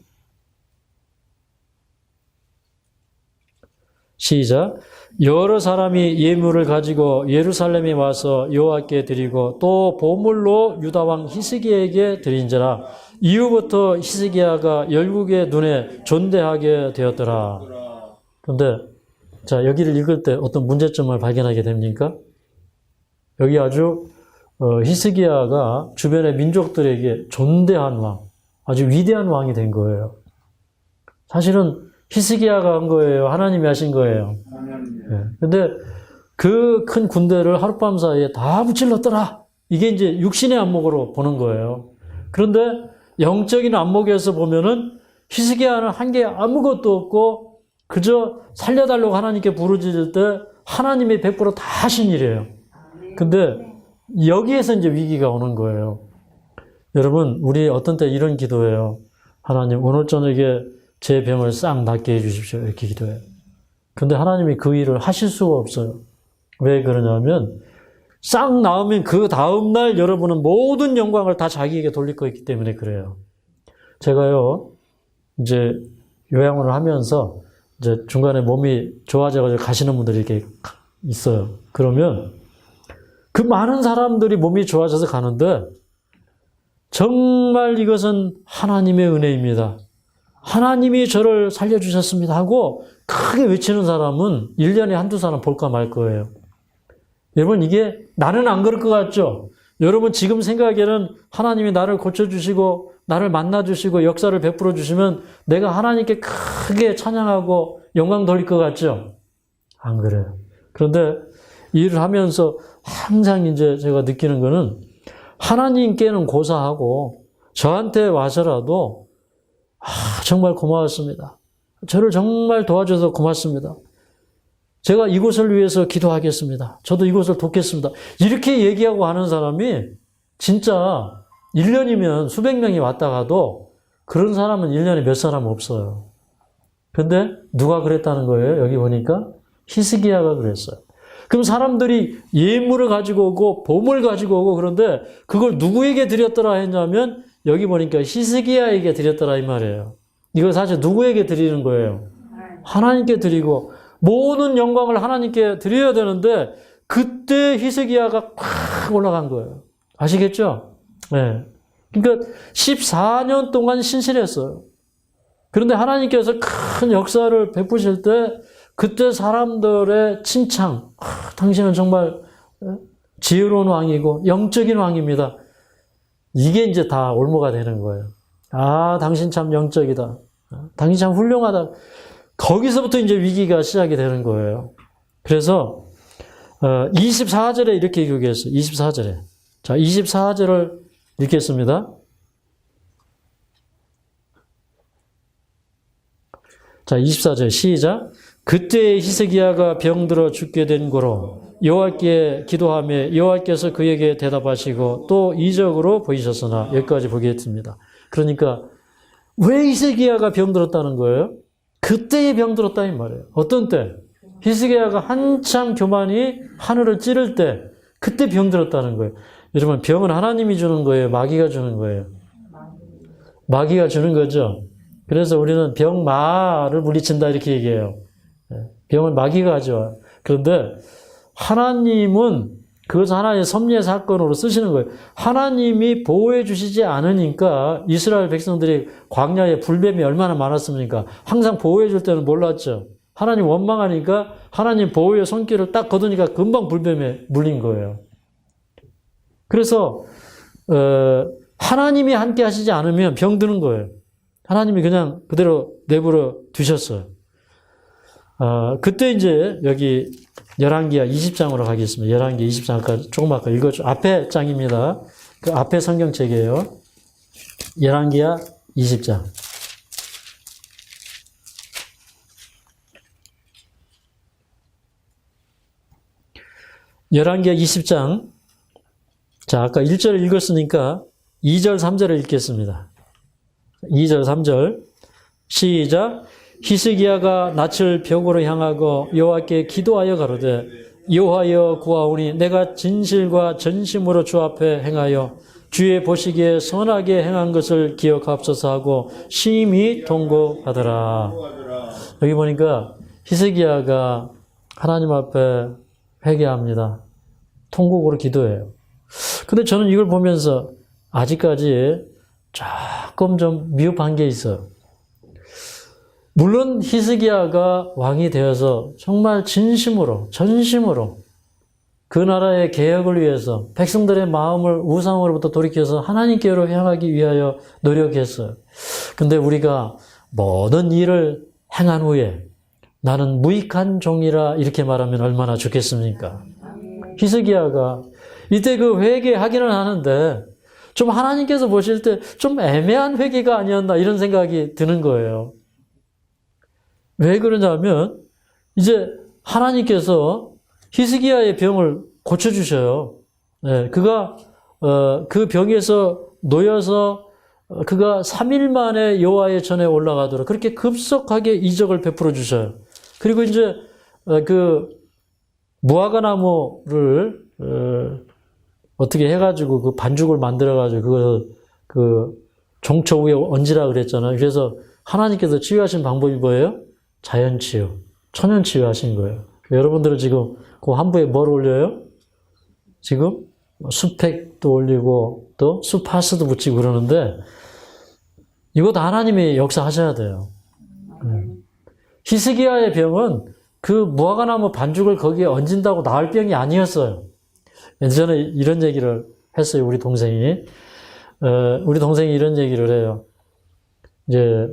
시작. 여러 사람이 예물을 가지고 예루살렘에 와서 여호와께 드리고 또 보물로 유다왕 히스기야에게 드린지라. 이후부터 히스기야가 열국의 눈에 존대하게 되었더라. 그런데 자, 여기를 읽을 때 어떤 문제점을 발견하게 됩니까? 여기 아주 히스기야가 주변의 민족들에게 존대한 왕, 아주 위대한 왕이 된 거예요. 사실은 히스기야가 한 거예요? 하나님이 하신 거예요? 그런데 그 큰 군대를 하룻밤 사이에 다 무찔렀더라. 이게 이제 육신의 안목으로 보는 거예요. 그런데 영적인 안목에서 보면은 히스기야는 한 게 아무것도 없고 그저 살려달라고 하나님께 부르짖을 때 하나님이 100% 다 하신 일이에요. 근데 여기에서 이제 위기가 오는 거예요. 여러분, 우리 어떤 때 이런 기도해요. 하나님, 오늘 저녁에 제 병을 싹 낫게 해주십시오. 이렇게 기도해요. 근데 하나님이 그 일을 하실 수가 없어요. 왜 그러냐면 싹 나으면 그 다음날 여러분은 모든 영광을 다 자기에게 돌릴 거기 때문에 그래요. 제가요, 이제 요양원을 하면서 이제 중간에 몸이 좋아져가지고 가시는 분들이 이렇게 있어요. 그러면 그 많은 사람들이 몸이 좋아져서 가는데 정말 이것은 하나님의 은혜입니다. 하나님이 저를 살려주셨습니다 하고 크게 외치는 사람은 1년에 한두 사람 볼까 말 거예요. 여러분, 이게 나는 안 그럴 것 같죠? 여러분 지금 생각에는 하나님이 나를 고쳐주시고 나를 만나주시고 역사를 베풀어 주시면 내가 하나님께 크게 찬양하고 영광 돌릴 것 같죠? 안 그래요. 그런데 일을 하면서 항상 이제 제가 느끼는 거는 하나님께는 고사하고 저한테 와서라도 정말 고마웠습니다. 저를 정말 도와줘서 고맙습니다. 제가 이곳을 위해서 기도하겠습니다. 저도 이곳을 돕겠습니다. 이렇게 얘기하고 하는 사람이 진짜 1년이면 수백 명이 왔다 가도 그런 사람은 1년에 몇 사람 없어요. 근데 누가 그랬다는 거예요? 여기 보니까 히스기야가 그랬어요. 그럼 사람들이 예물을 가지고 오고 보물 가지고 오고 그런데 그걸 누구에게 드렸더라 했냐면 여기 보니까 히스기야에게 드렸더라 이 말이에요. 이거 사실 누구에게 드리는 거예요? 하나님께 드리고 모든 영광을 하나님께 드려야 되는데 그때 히스기야가 팍 올라간 거예요. 아시겠죠? 네. 그러니까 14년 동안 신실했어요. 그런데 하나님께서 큰 역사를 베푸실 때 그때 사람들의 칭찬, 당신은 정말 지혜로운 왕이고 영적인 왕입니다. 이게 이제 다 올무가 되는 거예요. 아, 당신 참 영적이다. 당신 참 훌륭하다. 거기서부터 이제 위기가 시작이 되는 거예요. 그래서 24절에 이렇게 기록했어요. 24절에. 자, 24절을 읽겠습니다. 자, 24절 시작. 그때 히스기야가 병들어 죽게 된 고로 여호와께 기도하며 여호와께서 그에게 대답하시고 또 이적으로 보이셨으나 여기까지 보겠습니다. 그러니까 왜 히스기야가 병들었다는 거예요? 그때에 병들었다 이 말이에요. 어떤 때? 히스기야가 한참 교만이 하늘을 찌를 때 그때 병들었다는 거예요. 여러분 병은 하나님이 주는 거예요? 마귀가 주는 거예요? 마귀가 주는 거죠. 그래서 우리는 병마를 물리친다 이렇게 얘기해요. 병은 마귀가 가져와요. 그런데 하나님은 그것을 하나님의 섭리의 사건으로 쓰시는 거예요. 하나님이 보호해 주시지 않으니까 이스라엘 백성들이 광야에 불뱀이 얼마나 많았습니까? 항상 보호해 줄 때는 몰랐죠. 하나님 원망하니까 하나님 보호의 손길을 딱 거두니까 금방 불뱀에 물린 거예요. 그래서 하나님이 함께 하시지 않으면 병드는 거예요. 하나님이 그냥 그대로 내버려 두셨어요. 그때 이제 여기 열왕기하 20장으로 가겠습니다. 열왕기 20장 아까 조금 아까 읽었죠. 앞에 장입니다. 그 앞에 성경책이에요. 열왕기하 20장. 열왕기하 20장. 자, 아까 1절을 읽었으니까 2절, 3절을 읽겠습니다. 2절, 3절. 시작. 히스기야가 낯을 벽으로 향하고 여호와께 기도하여 가로되 여호와여 구하오니 내가 진실과 전심으로 주 앞에 행하여 주의 보시기에 선하게 행한 것을 기억하옵소서 하고 심히 통곡하더라. 여기 보니까 히스기야가 하나님 앞에 회개합니다. 통곡으로 기도해요. 근데 저는 이걸 보면서 아직까지 조금 좀 미흡한 게 있어요. 물론 히스기야가 왕이 되어서 정말 진심으로 전심으로 그 나라의 개혁을 위해서 백성들의 마음을 우상으로부터 돌이켜서 하나님께로 향하기 위하여 노력했어요. 근데 우리가 모든 일을 행한 후에 나는 무익한 종이라 이렇게 말하면 얼마나 좋겠습니까? 히스기야가 이때 그 회개하기는 하는데 좀 하나님께서 보실 때 좀 애매한 회개가 아니었나 이런 생각이 드는 거예요. 왜 그러냐면 이제 하나님께서 히스기야의 병을 고쳐주셔요. 네, 그가 그 병에서 놓여서 그가 3일 만에 여호와의 전에 올라가도록 그렇게 급속하게 이적을 베풀어 주셔요. 그리고 이제 그 무화과 나무를 어떻게 해가지고 그 반죽을 만들어가지고 그걸 그 종초 위에 얹으라 그랬잖아요. 그래서 하나님께서 치유하신 방법이 뭐예요? 자연치유, 천연치유 하신 거예요. 여러분들은 지금 그 한부에 뭘 올려요? 지금 수팩도 올리고 또 수파스도 붙이고 그러는데 이거 다 하나님이 역사하셔야 돼요. 히스기야의 병은 그 무화과나무 반죽을 거기에 얹은다고 나을 병이 아니었어요. 예전에 이런 얘기를 했어요. 우리 동생이 이런 얘기를 해요. 이제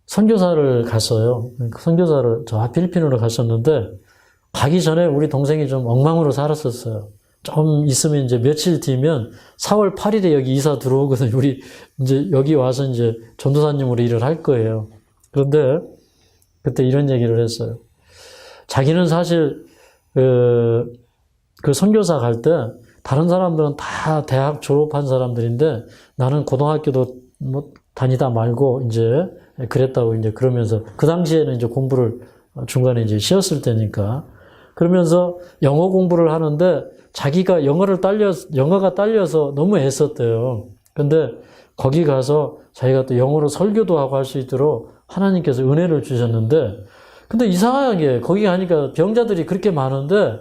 선교사를 갔어요. 선교사를 저 필리핀으로 갔었는데 가기 전에 우리 동생이 좀 엉망으로 살았었어요. 좀 있으면 이제 며칠 뒤면 4월 8일에 여기 이사 들어오거든요. 우리 이제 여기 와서 이제 전도사님으로 일을 할 거예요. 그런데 그때 이런 얘기를 했어요. 자기는 사실 그 선교사 갈 때 다른 사람들은 다 대학 졸업한 사람들인데 나는 고등학교도 뭐 다니다 말고 이제 그랬다고 이제 그러면서 그 당시에는 이제 공부를 중간에 이제 쉬었을 때니까 그러면서 영어 공부를 하는데 자기가 영어가 딸려서 너무 애썼대요. 근데 거기 가서 자기가 또 영어로 설교도 하고 할 수 있도록 하나님께서 은혜를 주셨는데 근데 이상하게 거기 가니까 병자들이 그렇게 많은데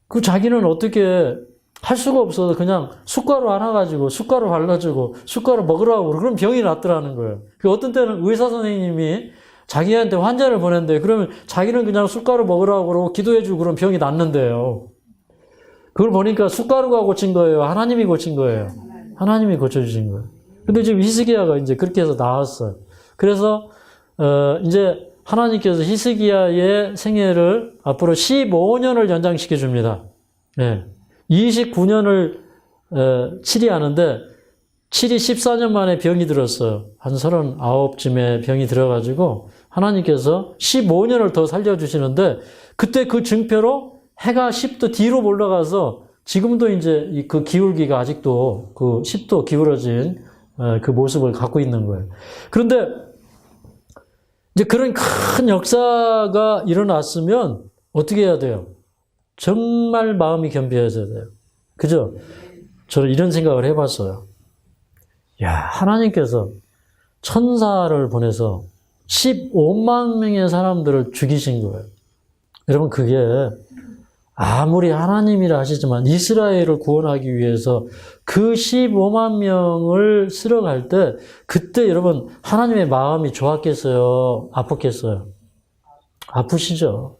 그 자기는 어떻게 할 수가 없어서 그냥 숟가루 하나 가지고 숟가루 발라주고 숟가루 먹으라고 그럼 병이 낫더라는 거예요. 어떤 때는 의사 선생님이 자기한테 환자를 보낸대. 그러면 자기는 그냥 숟가루 먹으라고 그러고 기도해주고 그럼 병이 낫는데요. 그걸 보니까 숟가루가 고친 거예요? 하나님이 고친 거예요? 하나님이 고쳐주신 거예요. 근데 지금 히스기야가 이제 그렇게 해서 나았어요. 그래서, 이제 하나님께서 히스기야의 생애를 앞으로 15년을 연장시켜 줍니다. 네. 29년을, 치리하는데, 14년 만에 병이 들었어요. 한 39쯤에 병이 들어가지고, 하나님께서 15년을 더 살려주시는데, 그때 그 증표로 해가 10도 뒤로 올라가서 지금도 이제 그 기울기가 아직도 그 10도 기울어진 그 모습을 갖고 있는 거예요. 그런데 이제 그런 큰 역사가 일어났으면 어떻게 해야 돼요? 정말 마음이 겸비해져야 돼요. 그죠? 저는 이런 생각을 해봤어요. 야, 하나님께서 천사를 보내서 15만 명의 사람들을 죽이신 거예요. 여러분, 그게 아무리 하나님이라 하시지만 이스라엘을 구원하기 위해서 그 15만 명을 쓸어갈 때 그때 여러분 하나님의 마음이 좋았겠어요? 아팠겠어요? 아프시죠?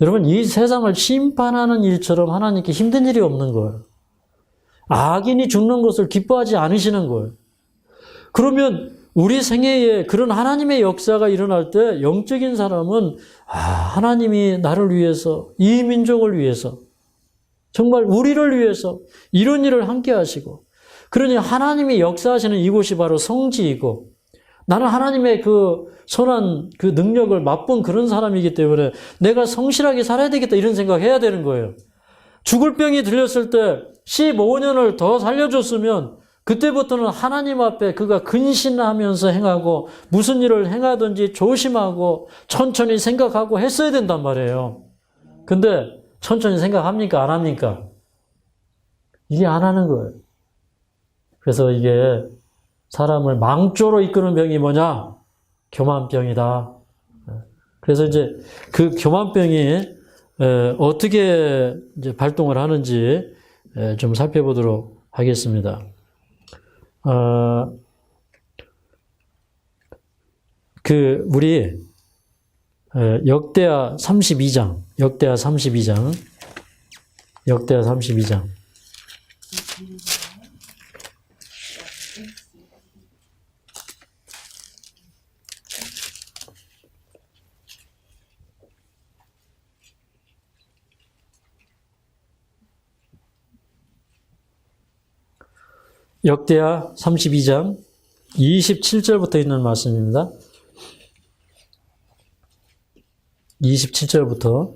여러분 이 세상을 심판하는 일처럼 하나님께 힘든 일이 없는 거예요. 악인이 죽는 것을 기뻐하지 않으시는 거예요. 그러면 우리 생애에 그런 하나님의 역사가 일어날 때 영적인 사람은 하나님이 나를 위해서, 이 민족을 위해서, 정말 우리를 위해서 이런 일을 함께 하시고, 그러니 하나님이 역사하시는 이곳이 바로 성지이고, 나는 하나님의 그 선한 그 능력을 맛본 그런 사람이기 때문에 내가 성실하게 살아야 되겠다 이런 생각해야 되는 거예요. 죽을 병이 들렸을 때 15년을 더 살려줬으면 그때부터는 하나님 앞에 그가 근신하면서 행하고 무슨 일을 행하든지 조심하고 천천히 생각하고 했어야 된단 말이에요. 근데 천천히 생각합니까? 안 합니까? 이게 안 하는 거예요. 그래서 이게 사람을 망조로 이끄는 병이 뭐냐? 교만병이다. 그래서 이제 그 교만병이 어떻게 이제 발동을 하는지 좀 살펴보도록 하겠습니다. 우리 역대하 32장, 역대하 32장. 역대하 32장 27절부터 있는 말씀입니다. 27절부터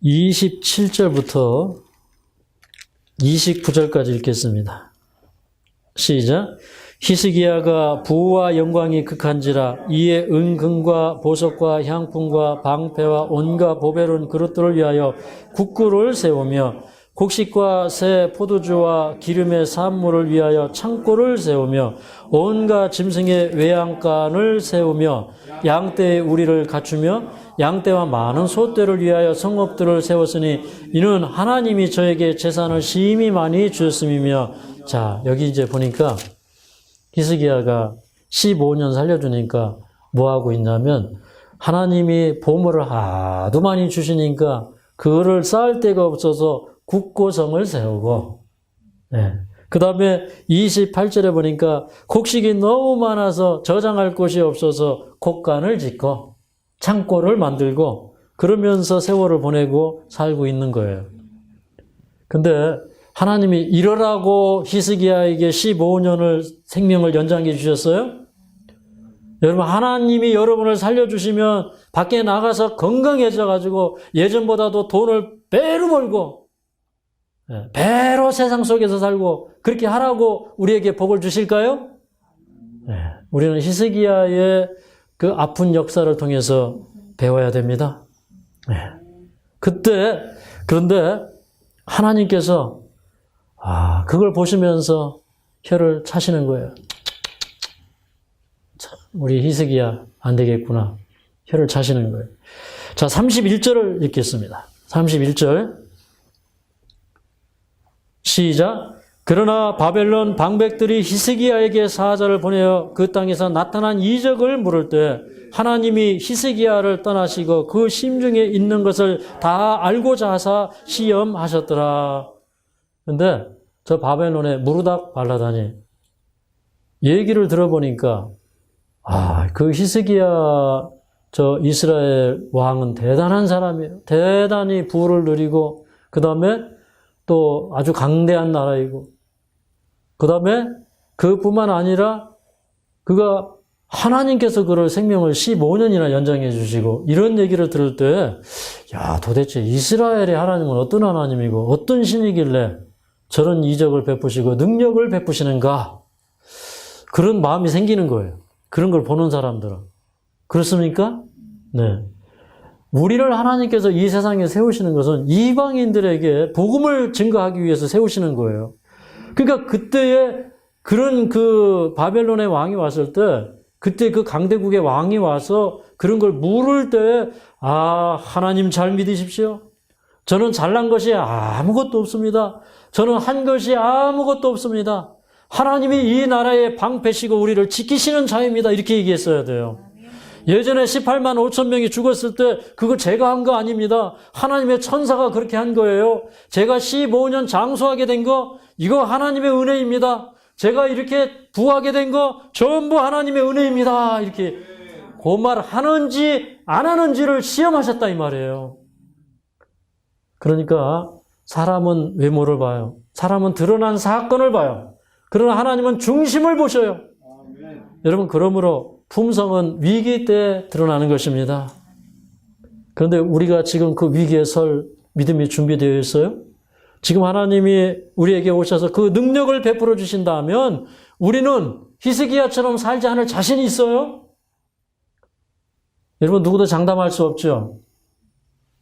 (27절부터) 29절까지 읽겠습니다. 시작. 히스기야가 부와 영광이 극한지라 이에 은금과 보석과 향품과 방패와 온갖 보배로운 그릇들을 위하여 국구를 세우며 곡식과 새 포도주와 기름의 산물을 위하여 창고를 세우며 온갖 짐승의 외양간을 세우며 양떼의 우리를 갖추며 양떼와 많은 소떼를 위하여 성읍들을 세웠으니 이는 하나님이 저에게 재산을 심히 많이 주셨음이며. 자, 여기 이제 보니까 히스기야가 15년 살려주니까 뭐 하고 있냐면 하나님이 보물을 하도 많이 주시니까 그거를 쌓을 데가 없어서 국고성을 세우고, 그 다음에 28절에 보니까 곡식이 너무 많아서 저장할 곳이 없어서 곡간을 짓고 창고를 만들고 그러면서 세월을 보내고 살고 있는 거예요. 근데 하나님이 이러라고 히스기야에게 15년을 생명을 연장해 주셨어요? 여러분, 하나님이 여러분을 살려주시면 밖에 나가서 건강해져가지고 예전보다도 돈을 배로 벌고 배로 세상 속에서 살고 그렇게 하라고 우리에게 복을 주실까요? 우리는 히스기야의 그 아픈 역사를 통해서 배워야 됩니다. 그런데 하나님께서 그걸 보시면서 혀를 차시는 거예요. 참, 우리 히스기야 안 되겠구나. 혀를 차시는 거예요. 자, 31절을 읽겠습니다. 31절. 시작. 그러나 바벨론 방백들이 히스기야에게 사자를 보내어 그 땅에서 나타난 이적을 물을 때 하나님이 히스기야를 떠나시고 그 심중에 있는 것을 다 알고자 하사 시험하셨더라. 근데 저 바벨론에 무르닥 발라다니 얘기를 들어보니까 그 히스기야 저 이스라엘 왕은 대단한 사람이에요. 대단히 부를 누리고 그 다음에 또 아주 강대한 나라이고 그 다음에 그뿐만 아니라 그가 하나님께서 그를 생명을 15년이나 연장해 주시고 이런 얘기를 들을 때 도대체 이스라엘의 하나님은 어떤 하나님이고 어떤 신이길래 저런 이적을 베푸시고 능력을 베푸시는가 그런 마음이 생기는 거예요. 그런 걸 보는 사람들은. 그렇습니까? 네. 우리를 하나님께서 이 세상에 세우시는 것은 이방인들에게 복음을 증거하기 위해서 세우시는 거예요. 그러니까 그때에 그런 그 바벨론의 왕이 왔을 때 그때 그 강대국의 왕이 와서 그런 걸 물을 때 하나님 잘 믿으십시오. 저는 잘난 것이 아무것도 없습니다. 저는 한 것이 아무것도 없습니다. 하나님이 이 나라의 방패시고 우리를 지키시는 자입니다. 이렇게 얘기했어야 돼요. 예전에 18만 5천 명이 죽었을 때 그거 제가 한 거 아닙니다. 하나님의 천사가 그렇게 한 거예요. 제가 15년 장수하게 된 거 이거 하나님의 은혜입니다. 제가 이렇게 부하게 된 거 전부 하나님의 은혜입니다. 이렇게 그 말 하는지 안 하는지를 시험하셨다 이 말이에요. 그러니까 사람은 외모를 봐요. 사람은 드러난 사건을 봐요. 그러나 하나님은 중심을 보셔요. 여러분 그러므로 품성은 위기 때 드러나는 것입니다. 그런데 우리가 지금 그 위기에 설 믿음이 준비되어 있어요? 지금 하나님이 우리에게 오셔서 그 능력을 베풀어 주신다면 우리는 히스기야처럼 살지 않을 자신이 있어요? 여러분 누구도 장담할 수 없죠?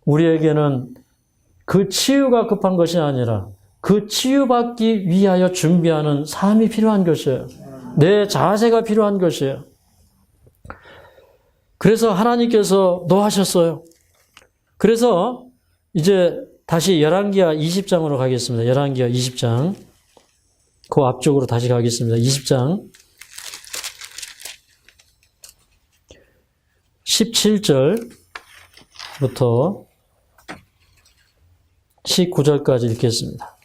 우리에게는 그 치유가 급한 것이 아니라 그 치유받기 위하여 준비하는 삶이 필요한 것이에요. 내 자세가 필요한 것이에요. 그래서 하나님께서 노하셨어요. 그래서 이제 다시 열왕기하 20장으로 가겠습니다. 열왕기하 20장. 그 앞쪽으로 다시 가겠습니다. 20장. 17절부터 19절까지 읽겠습니다.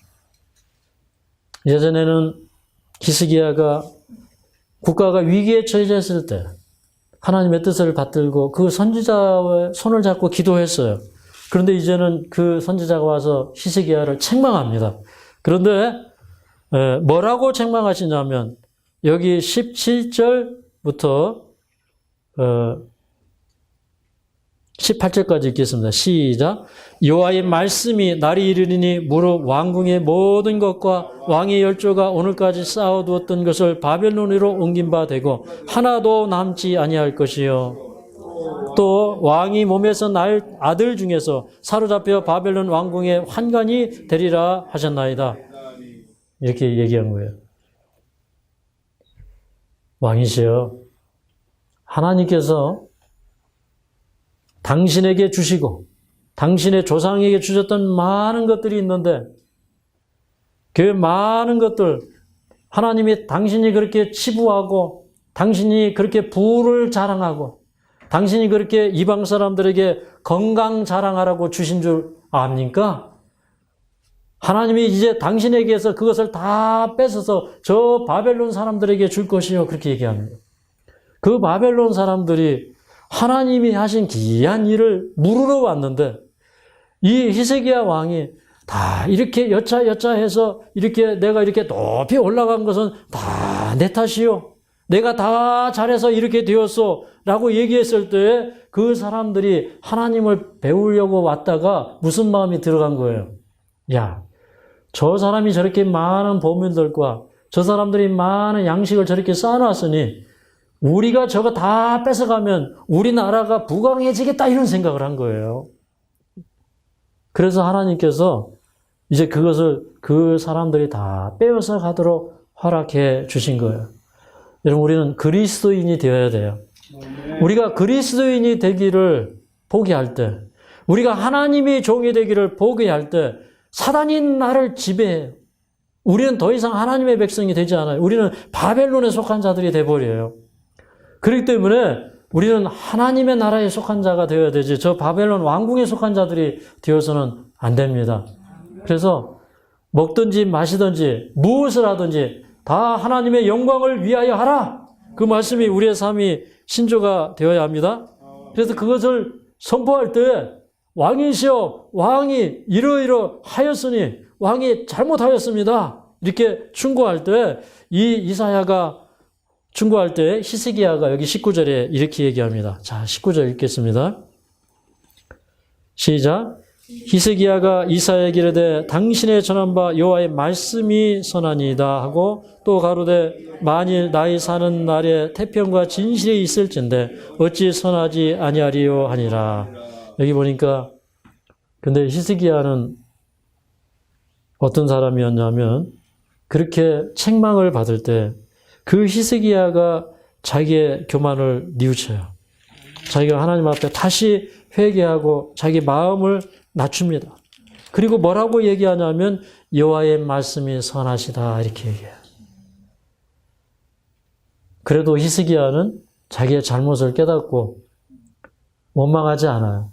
예전에는 히스기야가 국가가 위기에 처해졌을 때 하나님의 뜻을 받들고 그 선지자의 손을 잡고 기도했어요. 그런데 이제는 그 선지자가 와서 히스기야를 책망합니다. 그런데 뭐라고 책망하시냐면 여기 17절부터 18절까지 읽겠습니다. 시작. 여호와의 말씀이 날이 이르리니 무릇 왕궁의 모든 것과 왕의 열조가 오늘까지 쌓아두었던 것을 바벨론으로 옮긴 바 되고 하나도 남지 아니할 것이요. 또 왕이 몸에서 날 아들 중에서 사로잡혀 바벨론 왕궁의 환관이 되리라 하셨나이다. 이렇게 얘기한 거예요. 왕이시여, 하나님께서 당신에게 주시고 당신의 조상에게 주셨던 많은 것들이 있는데 그 많은 것들 하나님이 당신이 그렇게 치부하고 당신이 그렇게 부를 자랑하고 당신이 그렇게 이방 사람들에게 건강 자랑하라고 주신 줄 압니까? 하나님이 이제 당신에게서 그것을 다 뺏어서 저 바벨론 사람들에게 줄 것이요. 그렇게 얘기합니다. 그 바벨론 사람들이 하나님이 하신 귀한 일을 물으러 왔는데 이 히스기야 왕이 다 이렇게 여차여차해서 이렇게 내가 이렇게 높이 올라간 것은 다 내 탓이요. 내가 다 잘해서 이렇게 되었어 라고 얘기했을 때 그 사람들이 하나님을 배우려고 왔다가 무슨 마음이 들어간 거예요? 야, 저 사람이 저렇게 많은 보물들과 저 사람들이 많은 양식을 저렇게 쌓아놨으니 우리가 저거 다 뺏어가면 우리나라가 부강해지겠다 이런 생각을 한 거예요. 그래서 하나님께서 이제 그것을 그 사람들이 다 빼앗아 가도록 허락해 주신 거예요. 여러분, 우리는 그리스도인이 되어야 돼요. 우리가 그리스도인이 되기를 포기할 때, 우리가 하나님의 종이 되기를 포기할 때 사단이 나를 지배해요. 우리는 더 이상 하나님의 백성이 되지 않아요. 우리는 바벨론에 속한 자들이 돼버려요. 그렇기 때문에 우리는 하나님의 나라에 속한 자가 되어야 되지, 저 바벨론 왕궁에 속한 자들이 되어서는 안 됩니다. 그래서 먹든지 마시든지 무엇을 하든지 다 하나님의 영광을 위하여 하라. 그 말씀이 우리의 삶이 신조가 되어야 합니다. 그래서 그것을 선포할 때 왕이시여, 왕이 이러이러하였으니 왕이 잘못하였습니다. 이렇게 충고할 때 이 이사야가 충고할 때 히스기야가 여기 19절에 이렇게 얘기합니다. 자, 19절 읽겠습니다. 시작. 히스기야가 이사야에게 이르되 당신의 전한 바 여호와의 말씀이 선하니이다 하고 또 가로되 만일 나의 사는 날에 태평과 진실이 있을진데 어찌 선하지 아니하리요 하니라. 여기 보니까 근데 히스기야는 어떤 사람이었냐면 그렇게 책망을 받을 때 그 히스기야가 자기의 교만을 뉘우쳐요. 자기가 하나님 앞에 다시 회개하고 자기 마음을 낮춥니다. 그리고 뭐라고 얘기하냐면 여호와의 말씀이 선하시다 이렇게 얘기해요. 그래도 히스기야는 자기의 잘못을 깨닫고 원망하지 않아요.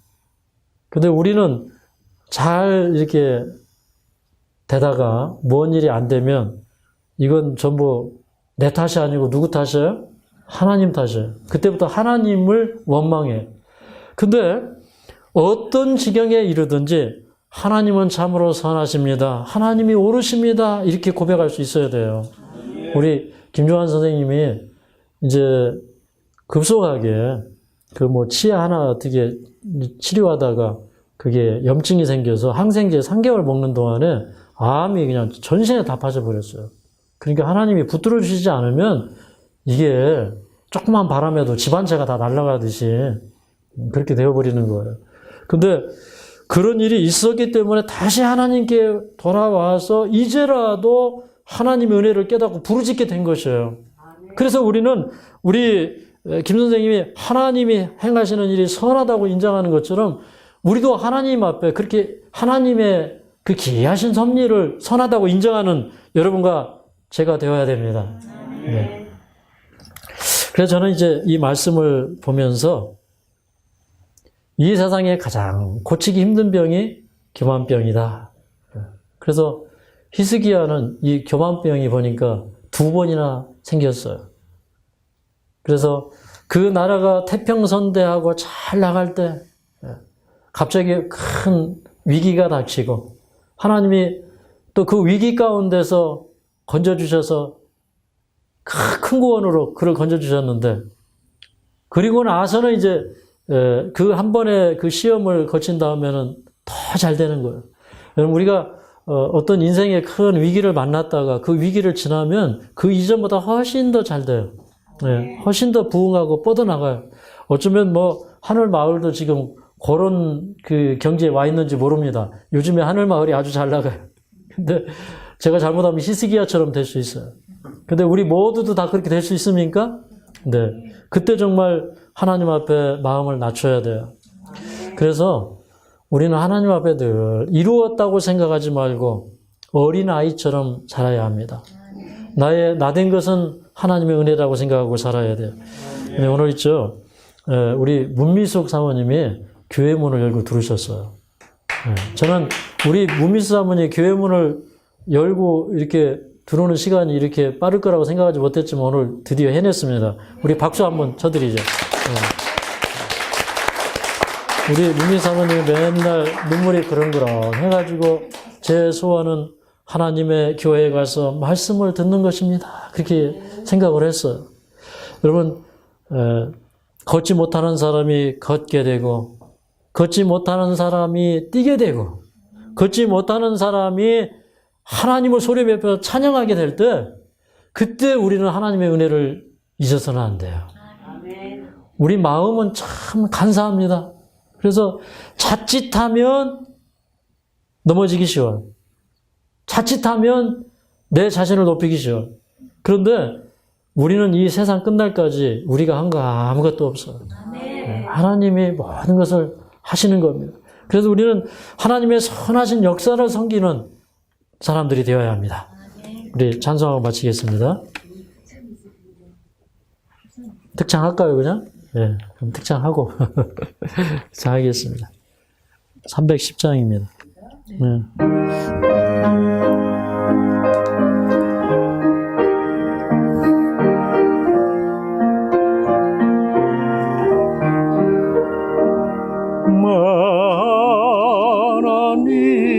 근데 우리는 잘 이렇게 되다가 뭔 일이 안 되면 이건 전부 내 탓이 아니고 누구 탓이에요? 하나님 탓이에요. 그때부터 하나님을 원망해요. 근데 어떤 지경에 이르든지 하나님은 참으로 선하십니다. 하나님이 옳으십니다. 이렇게 고백할 수 있어야 돼요. 우리 김종환 선생님이 이제 급속하게 그 치아 하나 어떻게 치료하다가 그게 염증이 생겨서 항생제 3개월 먹는 동안에 암이 그냥 전신에 다 빠져버렸어요. 그러니까 하나님이 붙들어 주시지 않으면 이게 조그만 바람에도 집안채가 다 날아가듯이 그렇게 되어버리는 거예요. 근데 그런 일이 있었기 때문에 다시 하나님께 돌아와서 이제라도 하나님의 은혜를 깨닫고 부르짖게 된 것이에요. 그래서 우리는 우리 김 선생님이 하나님이 행하시는 일이 선하다고 인정하는 것처럼 우리도 하나님 앞에 그렇게 하나님의 그 기이하신 섭리를 선하다고 인정하는 여러분과 제가 되어야 됩니다. 네. 그래서 저는 이제 이 말씀을 보면서 이 세상에 가장 고치기 힘든 병이 교만병이다. 그래서 히스기야는 이 교만병이 보니까 2번이나 생겼어요. 그래서 그 나라가 태평선대하고 잘 나갈 때 갑자기 큰 위기가 닥치고 하나님이 또 그 위기 가운데서 건져주셔서 큰 구원으로 그를 건져주셨는데 그리고 나서는 이제 그 한 번의 그 시험을 거친 다음에는 더 잘 되는 거예요. 여러분 우리가 어떤 인생의 큰 위기를 만났다가 그 위기를 지나면 그 이전보다 훨씬 더 잘 돼요. 네, 훨씬 더 부흥하고 뻗어나가요. 어쩌면 하늘 마을도 지금 그런 그 경지에 와 있는지 모릅니다. 요즘에 하늘 마을이 아주 잘 나가요. 근데 제가 잘못하면 히스기야처럼 될 수 있어요. 근데 우리 모두도 다 그렇게 될 수 있습니까? 네. 그때 정말 하나님 앞에 마음을 낮춰야 돼요. 그래서 우리는 하나님 앞에 늘 이루었다고 생각하지 말고 어린아이처럼 살아야 합니다. 나된 것은 하나님의 은혜라고 생각하고 살아야 돼요. 근데 오늘 있죠. 우리 문미숙 사모님이 교회 문을 열고 들으셨어요. 저는 우리 문미숙 사모님이 교회 문을 열고 이렇게 들어오는 시간이 이렇게 빠를 거라고 생각하지 못했지만 오늘 드디어 해냈습니다. 우리 박수 한번 쳐드리죠. 우리 문미숙 사모님이 맨날 눈물이 그렁그렁 해가지고 제 소원은 하나님의 교회에 가서 말씀을 듣는 것입니다. 그렇게 생각을 했어요. 여러분 걷지 못하는 사람이 걷게 되고 걷지 못하는 사람이 뛰게 되고 걷지 못하는 사람이 하나님을 소리 베풀어 찬양하게 될 때 그때 우리는 하나님의 은혜를 잊어서는 안 돼요. 우리 마음은 참 간사합니다. 그래서 자칫하면 넘어지기 쉬워요. 자칫하면 내 자신을 높이기 쉬워. 그런데 우리는 이 세상 끝날까지 우리가 한 거 아무것도 없어요. 하나님이 모든 것을 하시는 겁니다. 그래서 우리는 하나님의 선하신 역사를 섬기는 사람들이 되어야 합니다. 우리 찬송하고 마치겠습니다. 특창할까요, 그냥? 네, 그럼 특창하고 하겠습니다. 310장입니다. 네.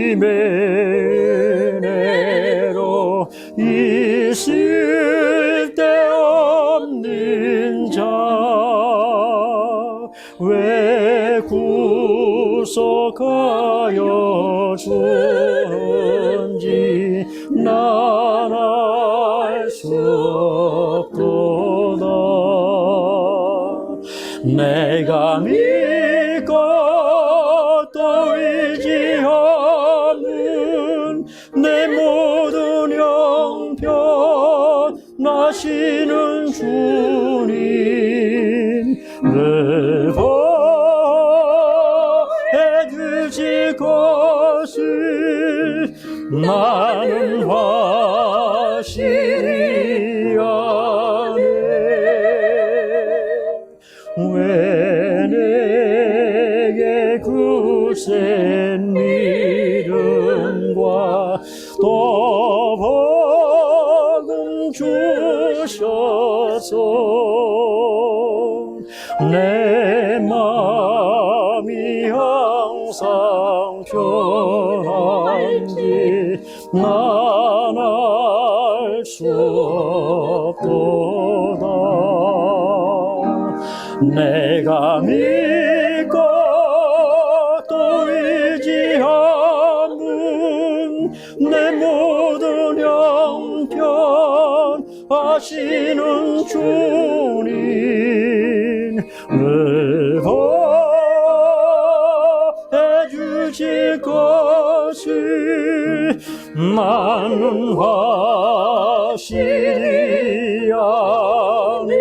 하나님의 은혜로 있을 데 없는 자 왜 구속하여 주는지 난 알 수 없도다. 내가 믿고 또 의지하는 내 모든 형편 나시는 주님 늘 보해 주실 것을 나는 확실히 아네. 왜 내게 굳센 믿음과 또 복음 주셔서 내 마음이 항상 편한지 난 알 수 없도다. 내가 믿고 또 의지하는 내 모든 형편 아시는 주님 늘 보해 주실 것을 나는 확실히 아네.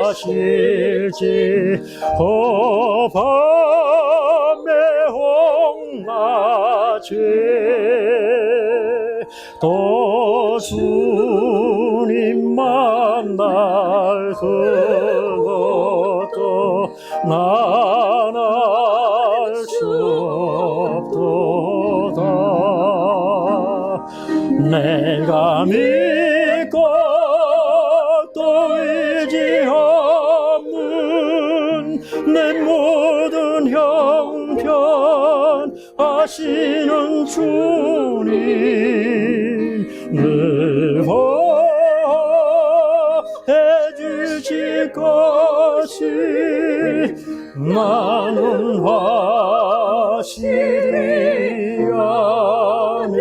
강림하실지 밤의 홍낮에 또 주님 만날 그것도 난 알 수 없도다. 내가 믿고 또 의지하는 내 모든 형편 아시는 주님 늘 보해 주실 것을 나는 확실히 아네.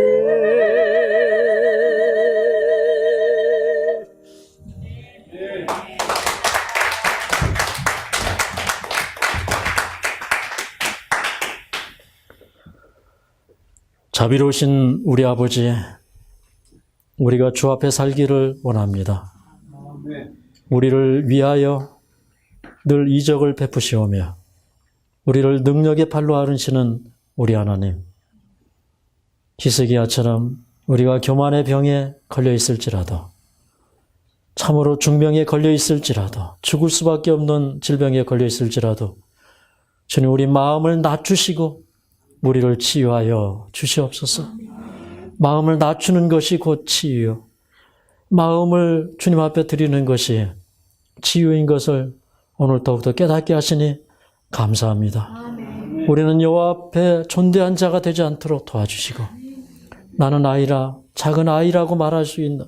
자비로우신 우리 아버지, 우리가 주 앞에 살기를 원합니다. 우리를 위하여 늘 이적을 베푸시오며 우리를 능력의 팔로 아르시는 우리 하나님, 히스기야처럼 우리가 교만의 병에 걸려 있을지라도, 참으로 중병에 걸려 있을지라도, 죽을 수밖에 없는 질병에 걸려 있을지라도 주님 우리 마음을 낮추시고 우리를 치유하여 주시옵소서. 마음을 낮추는 것이 곧 치유요, 마음을 주님 앞에 드리는 것이 치유인 것을 오늘 더욱더 깨닫게 하시니 감사합니다. 우리는 여호와 앞에 존대한 자가 되지 않도록 도와주시고 나는 아이라 작은 아이라고 말할 수 있는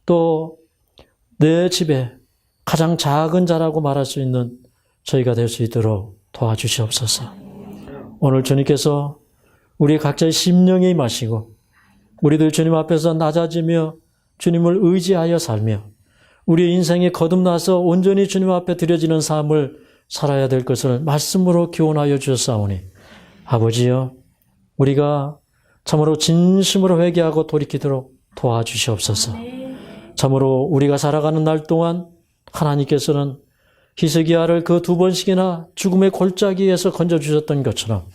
또 내 집에 가장 작은 자라고 말할 수 있는 저희가 될 수 있도록 도와주시옵소서. 오늘 주님께서 우리 각자의 심령에 임하시고 우리들 주님 앞에서 낮아지며 주님을 의지하여 살며 우리의 인생에 거듭나서 온전히 주님 앞에 드려지는 삶을 살아야 될 것을 말씀으로 교훈하여 주셨사오니 아버지여 우리가 참으로 진심으로 회개하고 돌이키도록 도와주시옵소서. 참으로 우리가 살아가는 날 동안 하나님께서는 히스기야를 그 2번씩이나 죽음의 골짜기에서 건져주셨던 것처럼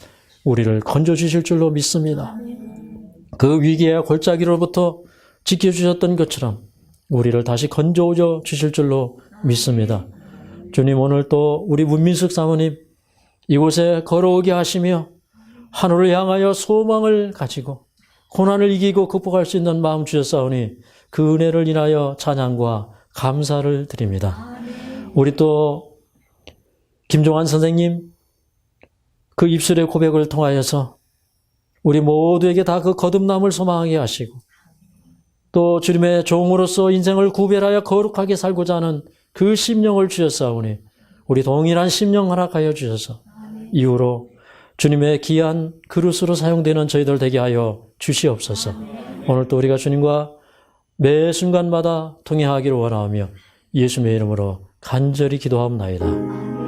우리를 건져주실 줄로 믿습니다. 그 위기의 골짜기로부터 지켜주셨던 것처럼 우리를 다시 건져오려 주실 줄로 믿습니다. 주님 오늘 또 우리 문민숙 사모님 이곳에 걸어오게 하시며 하늘을 향하여 소망을 가지고 고난을 이기고 극복할 수 있는 마음 주셨사오니 그 은혜를 인하여 찬양과 감사를 드립니다. 우리 또 김종환 선생님 그 입술의 고백을 통하여서 우리 모두에게 다 그 거듭남을 소망하게 하시고 또 주님의 종으로서 인생을 구별하여 거룩하게 살고자 하는 그 심령을 주셨사오니 우리 동일한 심령 허락하여 주셔서 이후로 주님의 귀한 그릇으로 사용되는 저희들 되게 하여 주시옵소서. 오늘 또 우리가 주님과 매 순간마다 동행하기를 원하며 예수님의 이름으로 간절히 기도하옵나이다.